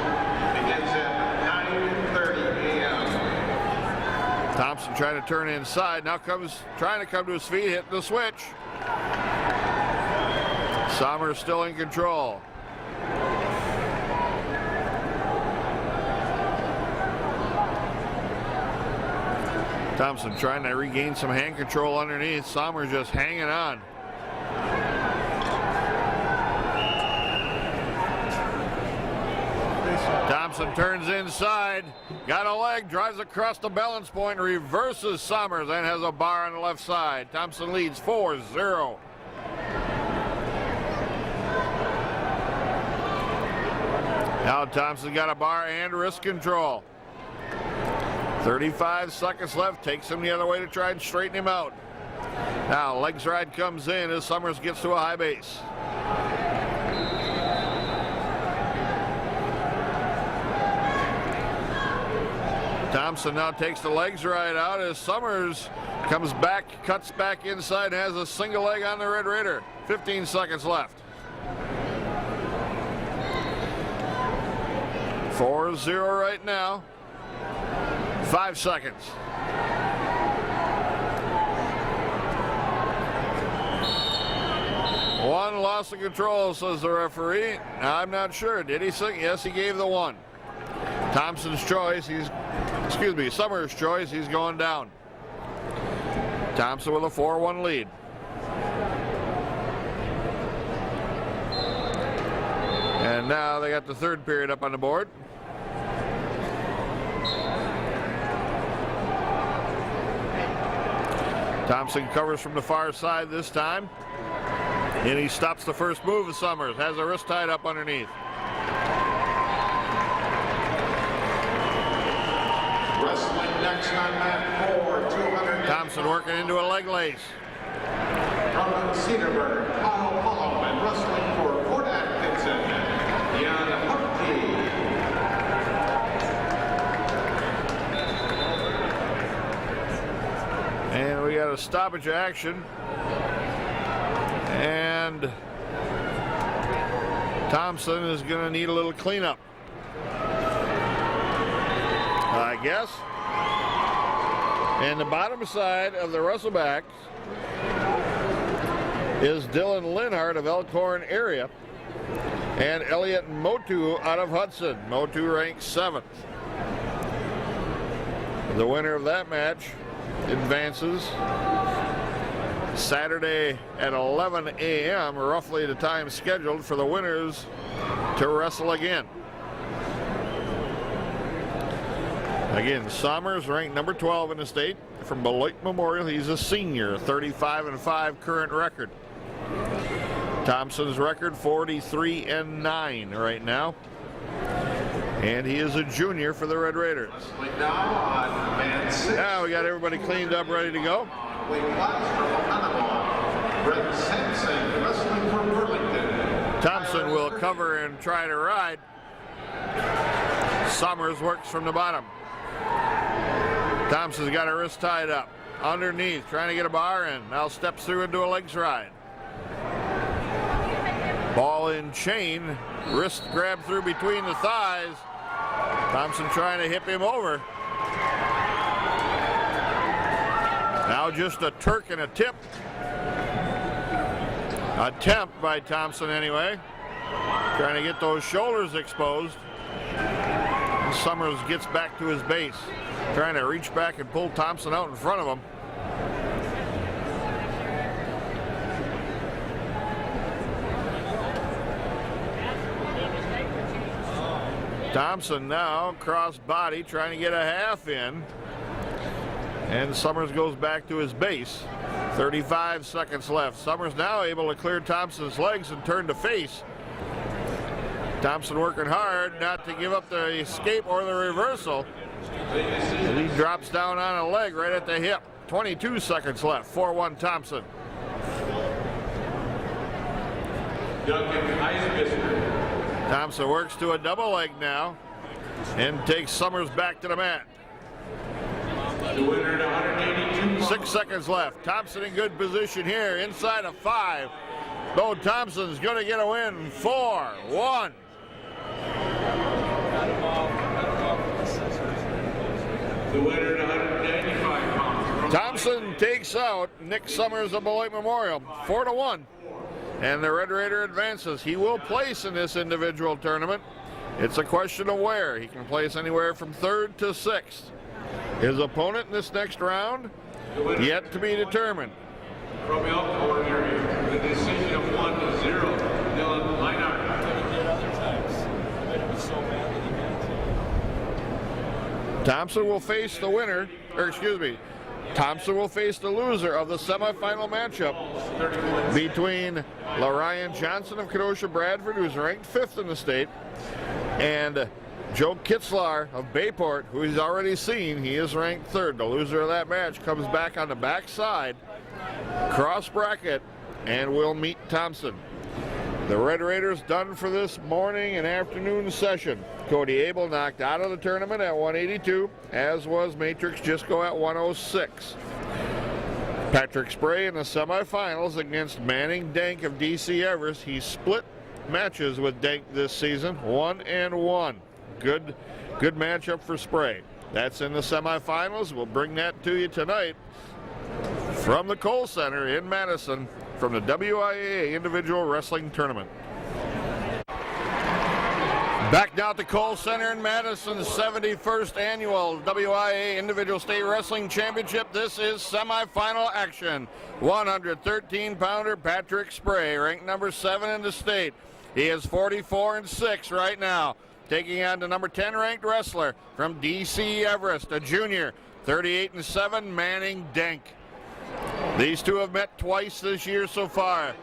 begins at 9:30 a.m. Thompson trying to turn inside. Now trying to come to his feet, hitting the switch. Sommers still in control. Thompson trying to regain some hand control underneath. Sommers just hanging on. Thompson turns inside, got a leg, drives across the balance point, reverses Sommers, and has a bar on the left side. Thompson leads 4-0. Now Thompson got a bar and wrist control. 35 seconds left, takes him the other way to try and straighten him out. Now legs ride comes in as Sommers gets to a high base. Thompson now takes the legs ride out as Sommers comes back, cuts back inside, and has a single leg on the Red Raider. 15 seconds left. 4-0 right now. 5 seconds. One loss of control, says the referee. I'm not sure. Did he sing? Yes, he gave the one. Thompson's choice. Sommers' choice. He's going down. Thompson with a 4-1 lead. And now they got the third period up on the board. Thompson covers from the far side this time. And he stops the first move of Sommers. Has a wrist tied up underneath. Wrestling next on mat 4, 200. Thompson working into a leg lace. From Cedarburg, Kyle Hollow, and wrestling for Fort Atkinson, Jan Hupke. And we got a stoppage action. And Thompson is going to need a little cleanup, I guess. And the bottom side of the wrestlebacks is Dylan Linhart of Elkhorn area and Elliot Motu out of Hudson. Motu ranks 7th. The winner of that match advances Saturday at 11 a.m., roughly the time scheduled for the winners to wrestle again. Again, Sommers ranked number 12 in the state from Beloit Memorial. He's a senior, 35-5 current record. Thompson's record 43-9 right now. And he is a junior for the Red Raiders. Now we got everybody cleaned up, ready to go. Thompson will cover and try to ride. Summers works from the bottom. Thompson's got her wrist tied up. Underneath, trying to get a bar in. Now steps through into a legs ride. Ball in chain. Wrist grab through between the thighs. Thompson trying to hip him over. Now just a Turk and a tip. Attempt by Thompson anyway. Trying to get those shoulders exposed. And Summers gets back to his base. Trying to reach back and pull Thompson out in front of him. Thompson now cross body trying to get a half in. And Summers goes back to his base. 35 seconds left. Summers now able to clear Thompson's legs and turn to face. Thompson working hard not to give up the escape or the reversal. He drops down on a leg right at the hip. 22 seconds left. 4-1 Thompson. Thompson works to a double leg now and takes Summers back to the mat. 6 seconds left. Thompson in good position here, inside of 5. Though Thompson's going to get a win. 4-1. The winner at 195 pounds. Thompson takes out Nick Summers of Beloit Memorial. 4-1. And the Red Raider advances. He will place in this individual tournament. It's a question of where. He can place anywhere from 3rd to 6th. His opponent in this next round, yet to be determined. From the outdoor area, the decision of 1-0, Dylan Leinart. Thompson will face the winner, or excuse me, Thompson will face the loser of the semifinal matchup between Lorian Johnson of Kenosha Bradford, who's ranked 5th in the state, and Joe Kitzlar of Bayport, who he's already seen. He is ranked 3rd. The loser of that match comes back on the backside, cross bracket, and will meet Thompson. The Red Raiders done for this morning and afternoon session. Cody Abel knocked out of the tournament at 182, as was Matrix Gisco at 106. Patrick Spray in the semifinals against Manning Dank of DC Everest. He split matches with Dank this season, 1-1. Good matchup for Spray. That's in the semifinals. We'll bring that to you tonight from the Kohl Center in Madison from the WIAA Individual Wrestling Tournament. Back now at the Kohl Center in Madison, 71st Annual WIAA Individual State Wrestling Championship. This is semifinal action. 113-pounder Patrick Spray, ranked number 7 in the state. He is 44-6 right now. Taking on the number 10 ranked wrestler from DC Everest, a junior, 38-7, Manning Dank. These two have met twice this year so far.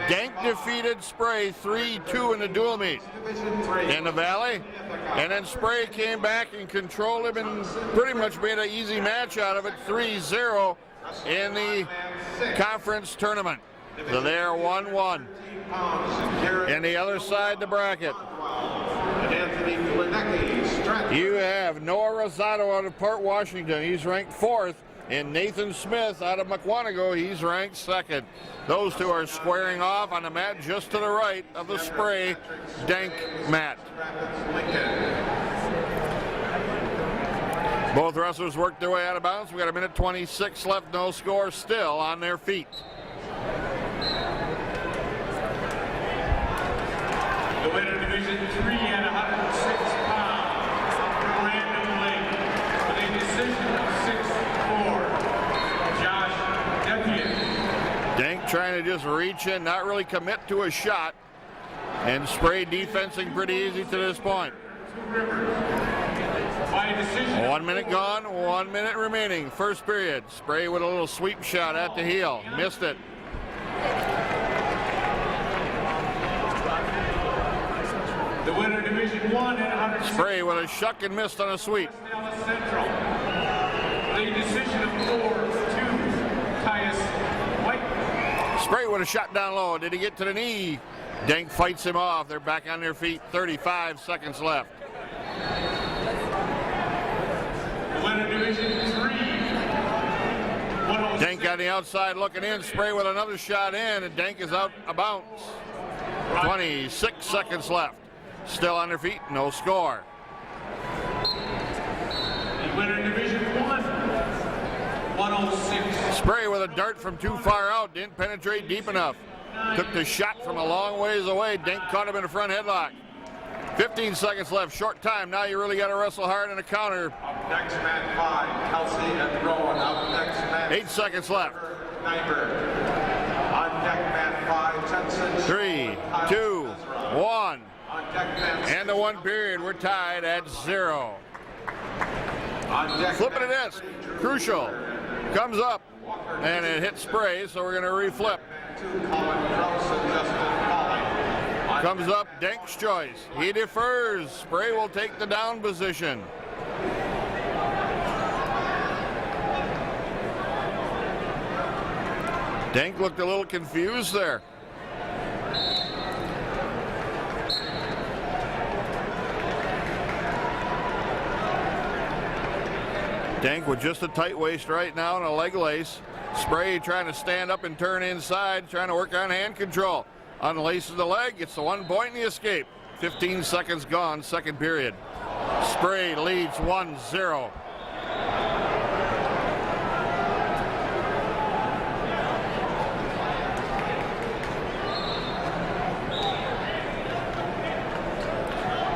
Dank defeated Spray 3-2 in the dual meet in the Valley, and then Spray came back and controlled him and pretty much made an easy match out of it, 3-0 in the conference tournament. So they are 1-1. And the other side of the bracket, you have Noah Rosado out of Port Washington. He's ranked 4th. And Nathan Smith out of McWanago, he's ranked 2nd. Those two are squaring off on the mat just to the right of the Spray Dank mat. Both wrestlers worked their way out of bounds. We got a minute 26 left, no score, still on their feet. The winner of Division 3 at 106 pounds, Brandon Lake, with a decision of 6-4, Josh Depian. Dank trying to just reach in, not really commit to a shot, and Spray defensing pretty easy to this point. By decision. 1 minute gone, 1 minute remaining. First period. Spray with a little sweep shot at the heel. Missed it. The winner, Division 1 at 100. Spray with a shuck and missed on a sweep. Dallas Central. The decision of 4-2, Tyus White. Spray with a shot down low. Did he get to the knee? Denk fights him off. They're back on their feet. 35 seconds left. The winner, Division 3. Denk on the outside looking in. Spray with another shot in, and Denk is out of bounds. 26 seconds left. Still on their feet, no score. The winner, Division 1, 106. Spray with a dart from too far out. Didn't penetrate deep enough. Took the shot from a long ways away. Denk caught him in the front headlock. 15 seconds left, short time. Now you really got to wrestle hard in a counter. Up next, man 5, Kelsey and Rowan. Up next, man 8 seconds left. Nyberg. On deck, man 5, Jensen. 3, 2, 1. On deck, man 6. And the one period, we're tied at 0. On deck, Flipping man it is crucial. Comes up and it hits Spray, so we're going to reflip. 2, Colin Krause and Justin Pauling. On Comes deck, up, Denk's choice. He defers. Spray will take the down position. Denk looked a little confused there. Denk with just a tight waist right now and a leg lace. Spray trying to stand up and turn inside, trying to work on hand control. Unlaces the leg, gets the 1 point in the escape. 15 seconds gone, second period. Spray leads 1-0.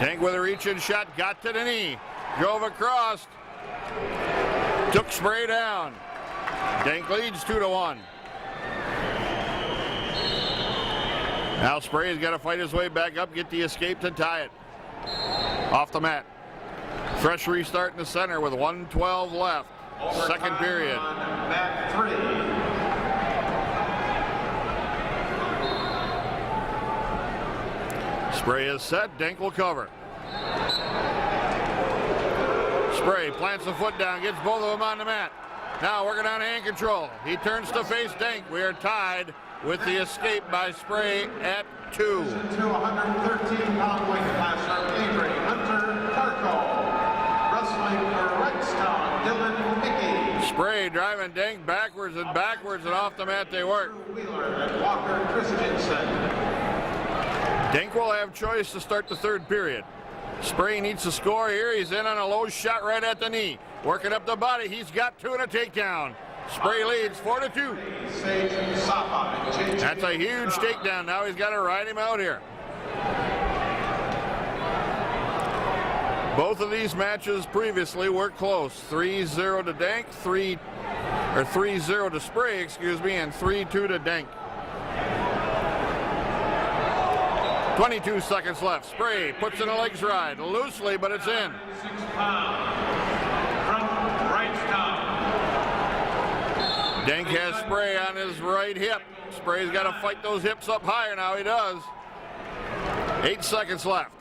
Denk with a reach-in shot, got to the knee. Drove across. Took Spray down. Denk leads 2-1. Now Spray's got to fight his way back up, get the escape to tie it. Off the mat. Fresh restart in the center with 1:12 left. Second period. on mat 3. Spray is set. Denk will cover. Spray plants the foot down, gets both of them on the mat. Now working on hand control. He turns to face Denk. We are tied with the escape by Spray at 2. To 113-pound weight class are Avery Hunter Carco. Wrestling for Wrightstown, Dylan Mickey. Spray driving Denk backwards and off the mat they work. Wheeler and Walker Christensen. Denk will have choice to start the third period. Spray needs to score here. He's in on a low shot right at the knee. Working up the body. He's got 2 and a takedown. Spray leads 4-2. That's a huge takedown. Now he's got to ride him out here. Both of these matches previously were close. 3-0 to Denk, 3-0 to Spray, excuse me, and 3-2 to Denk. 22 seconds left. Spray puts in a legs ride loosely, but it's in. 6 pounds from Wrightstown. Denk has Spray on his right hip. Spray's got to fight those hips up higher now. He does. 8 seconds left.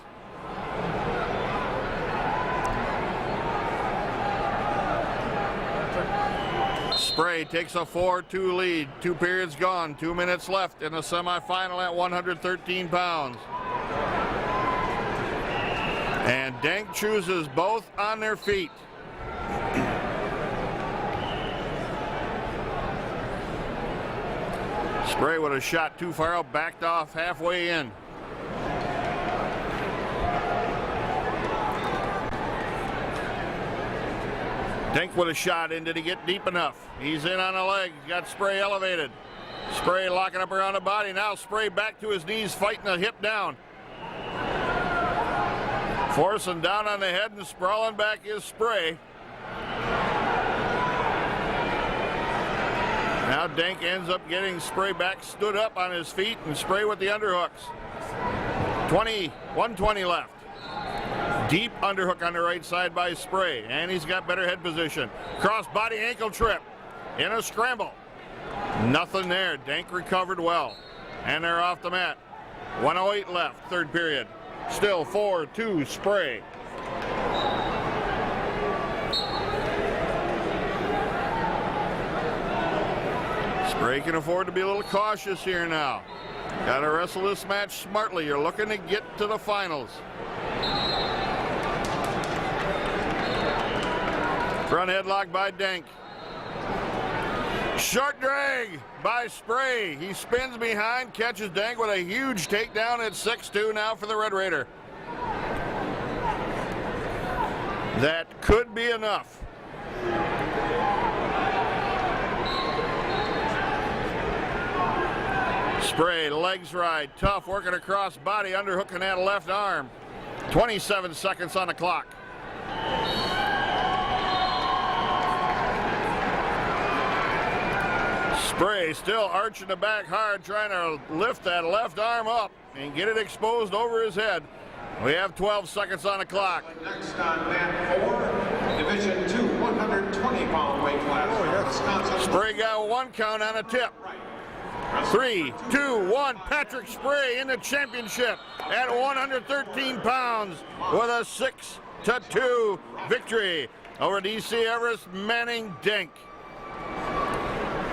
Spray takes a 4-2 lead. 2 periods gone. 2 minutes left in the semifinal at 113 pounds. And Denk chooses both on their feet. Spray with a shot too far out, backed off halfway in. Denk with a shot in. Did he get deep enough? He's in on a leg. Got Spray elevated. Spray locking up around the body. Now Spray back to his knees, fighting the hip down. Forcing down on the head and sprawling back is Spray. Now Denk ends up getting Spray back, stood up on his feet, and Spray with the underhooks. 120 left. Deep underhook on the right side by Spray, and he's got better head position. Cross body ankle trip in a scramble. Nothing there. Denk recovered well, and they're off the mat. 1:08 left, third period. Still 4-2 Spray. Spray can afford to be a little cautious here now. Got to wrestle this match smartly. You're looking to get to the finals. Front headlock by Denk. Short drag by Spray. He spins behind, catches Denk with a huge takedown at 6-2 now for the Red Raider. That could be enough. Spray, legs right, tough, working across body, underhooking that left arm. 27 seconds on the clock. Spray still arching the back hard, trying to lift that left arm up and get it exposed over his head. We have 12 seconds on the clock. Next on mat 4, Division 2, 120-pound weight class. Spray got one count on a tip. 3, 2, 1. Patrick Spray in the championship at 113 pounds with a 6-2 victory over DC Everest Manning Denk.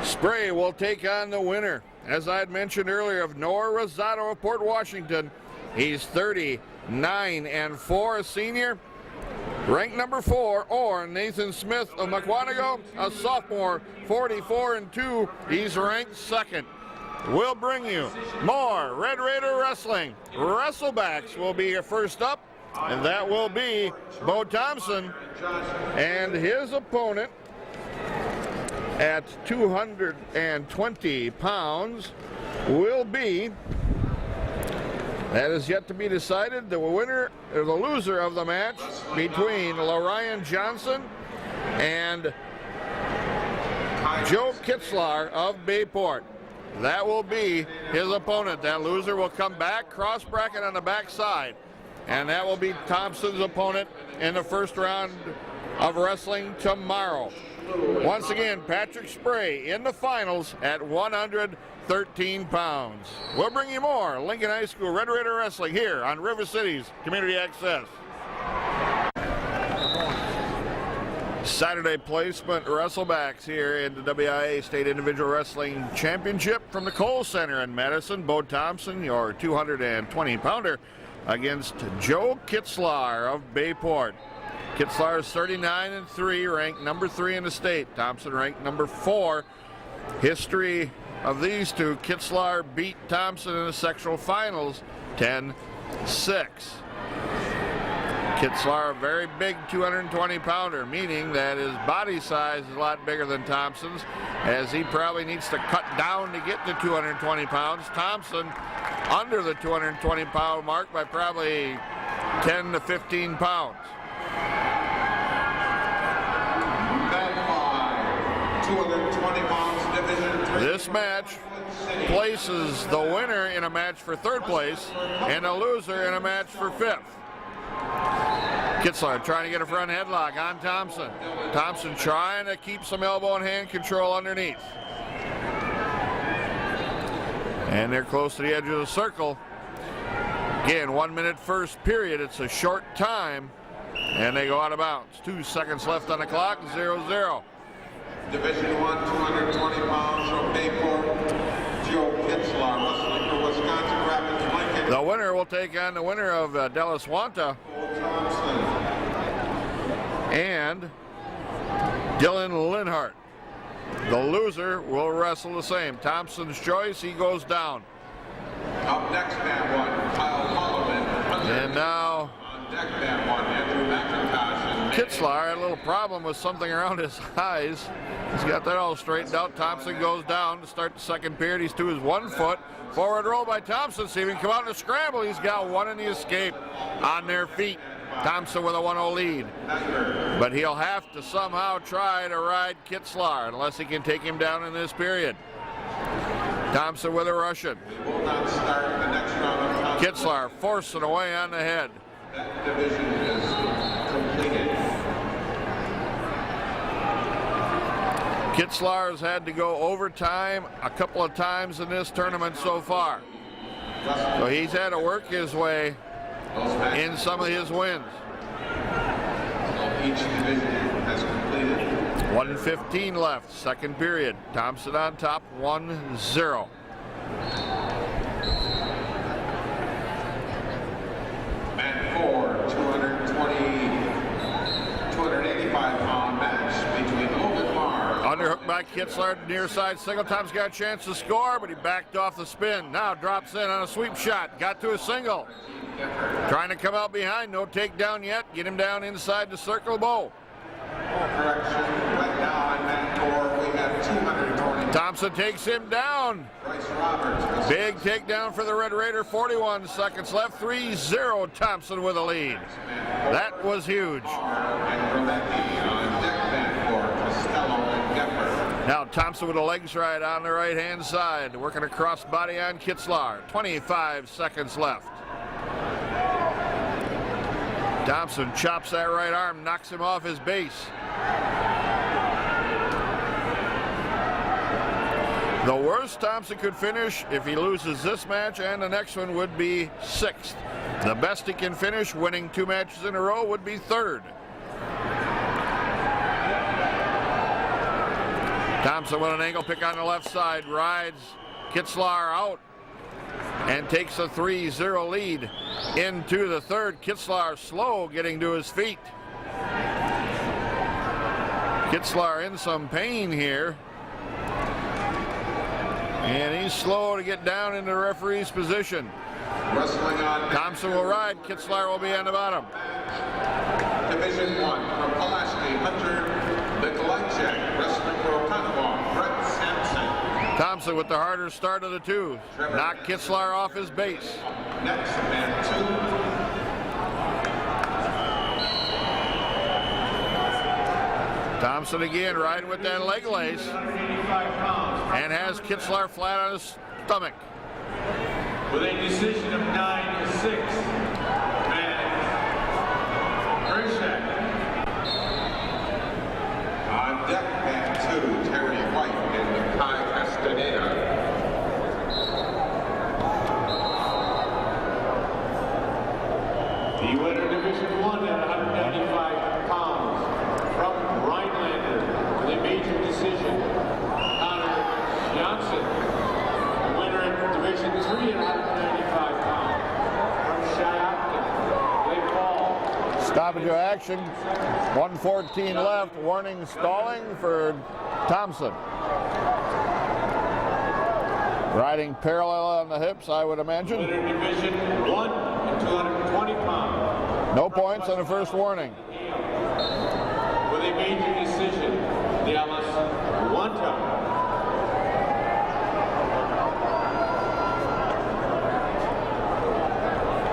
Spray will take on the winner, as I had mentioned earlier, of Noah Rosado of Port Washington. He's 39-4, a senior, ranked number 4, or Nathan Smith of Mukwonago, a sophomore, 44-2. He's ranked 2nd. We'll bring you more Red Raider Wrestling. Wrestlebacks will be your first up, and that will be Bo Thompson and his opponent at 220 pounds will be, that is yet to be decided, the winner or the loser of the match between Lorian Johnson and Joe Kitzlar of Bayport. That will be his opponent. That loser will come back, cross bracket on the back side, and that will be Thompson's opponent in the first round of wrestling tomorrow. Once again, Patrick Spray in the finals at 113 pounds. We'll bring you more Lincoln High School Red Raider Wrestling here on River City's Community Access. Saturday placement wrestlebacks here in the WIA State Individual Wrestling Championship from the Cole Center in Madison. Bo Thompson, your 220-pounder, against Joe Kitzlar of Bayport. Kitzlar is 39-3, ranked number 3 in the state. Thompson ranked number 4. History of these two: Kitzlar beat Thompson in the sectional finals 10-6. Kitzlar, a very big 220-pounder, meaning that his body size is a lot bigger than Thompson's, as he probably needs to cut down to get to 220 pounds. Thompson under the 220-pound mark by probably 10 to 15 pounds. This match places the winner in a match for 3rd place and a loser in a match for 5th. Kitzlar trying to get a front headlock on Thompson. Thompson trying to keep some elbow and hand control underneath. And they're close to the edge of the circle. Again, 1 minute first period. It's a short time. And they go out of bounds. 2 seconds left on the clock, 0-0. Division 1, 220 pounds from Bayport, Joe Kitzlar, wrestling for Wisconsin Rapids Lincoln. The winner will take on the winner of Dallas Wanta and Dylan Linhart. The loser will wrestle the same. Thompson's choice, he goes down. Up next, mat 1, Kyle Holloman. And now on deck, mat 1, Andrew McIntosh. Kitzlar had a little problem with something around his eyes. He's got that all straightened out. Thompson goes down to start the second period. He's to his 1 foot. Forward roll by Thompson. See if he can come out in a scramble. He's got one in the escape on their feet. Thompson with a 1-0 lead. But he'll have to somehow try to ride Kitzlar unless he can take him down in this period. Thompson with a Russian. Kitzlar forcing away on the head. That division is completed. Kitzlar has had to go overtime a couple of times in this tournament so far. So he's had to work his way in some of his wins. Each division has completed. 1:15 left, second period. Thompson on top, 1-0. Mat 4, 285-pound match between Logan Marr. Underhook by Kitzler, near side single. Tom's got a chance to score, but he backed off the spin. Now drops in on a sweep shot. Got to a single. Trying to come out behind. No takedown yet. Get him down inside the circle bow. Correction, right now on mat 4, we have 220. Thompson takes him down. Bryce Roberts. Big takedown for the Red Raider. 41 seconds left. 3-0 Thompson with a lead. That was huge. And Rolecki on deck mat 4, Costello and Gepper. Now Thompson with a legs right on the right-hand side. Working a cross body on Kitzler. 25 seconds left. Thompson chops that right arm, knocks him off his base. The worst Thompson could finish if he loses this match and the next one would be 6th. The best he can finish, winning 2 matches in a row, would be 3rd. Thompson with an angle pick on the left side, rides Kitzler out and takes a 3-0 lead into the 3rd. Kitzler slow getting to his feet. Kitzler in some pain here. And he's slow to get down into the referee's position. Wrestling on Thompson will ride. Kitzler will be on the bottom. Division 1 from Pulaski, Hunter Nikolajczyk. Wrestling for Okanawha, Brett Sampson. Thompson with the harder start of the 2. Knocked Kitzler off his base. Next, mat 2. Thompson again riding with that leg lace. 185 pounds. And has Kitzler flat on his stomach. With a decision of 9-6, Matt Grishak. On deck, mat 2, Terry White and Kai Castaneda. The winner, Division 1 at 195 pounds, from Rhinelander, with a major decision, Connor Johnson. The winner in Division 3 at 195 pounds, from Shiocton, Lake Paul. Stoppage of action. 1:14 left. Warning stalling for Thompson. Riding parallel on the hips, I would imagine. Winner Division 1 at 220 pounds. No points on the first warning. With a major decision, Dallas Wanta.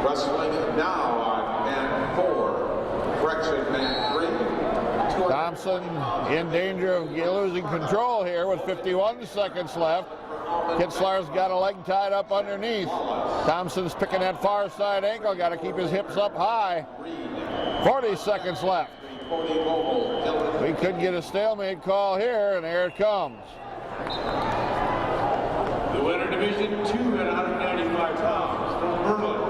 Wrestling now on mat 4, correction, mat 3. Thompson in danger of losing control here with 51 seconds left. Kitzler's got a leg tied up underneath. Thompson's picking that far side ankle. Got to keep his hips up high. 40 seconds left. We could get a stalemate call here, and here it comes. The winner Division 2 at 195 pounds, from Berlin,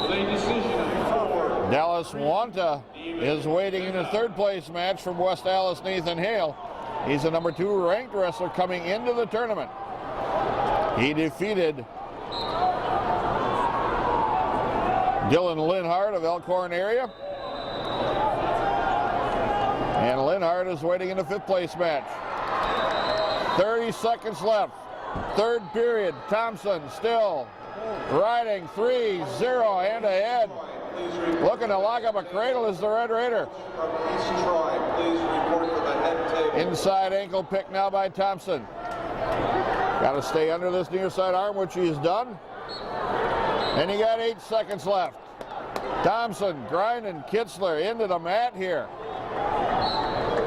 with a decision of 4. Dallas Wanta is waiting in a 3rd place match from West Allis, Nathan Hale. He's a number 2 ranked wrestler coming into the tournament. He defeated Dylan Linhart of Elkhorn area. And Linhart is waiting in the 5th place match. 30 seconds left. 3rd period. Thompson still riding 3-0 and ahead. Looking to lock up a cradle is the Red Raider. Inside ankle pick now by Thompson. Got to stay under this near side arm, which he's done. And he got 8 seconds left. Thompson grinding Kitzler into the mat here.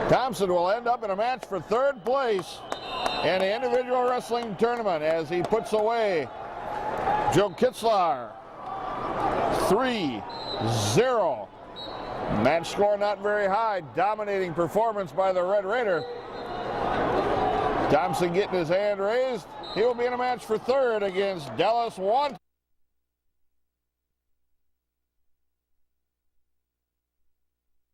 Thompson will end up in a match for 3rd place in the individual wrestling tournament as he puts away Joe Kitzler. 3-0. Match score not very high. Dominating performance by the Red Raider. Thompson getting his hand raised. He will be in a match for 3rd against Dallas Wanta.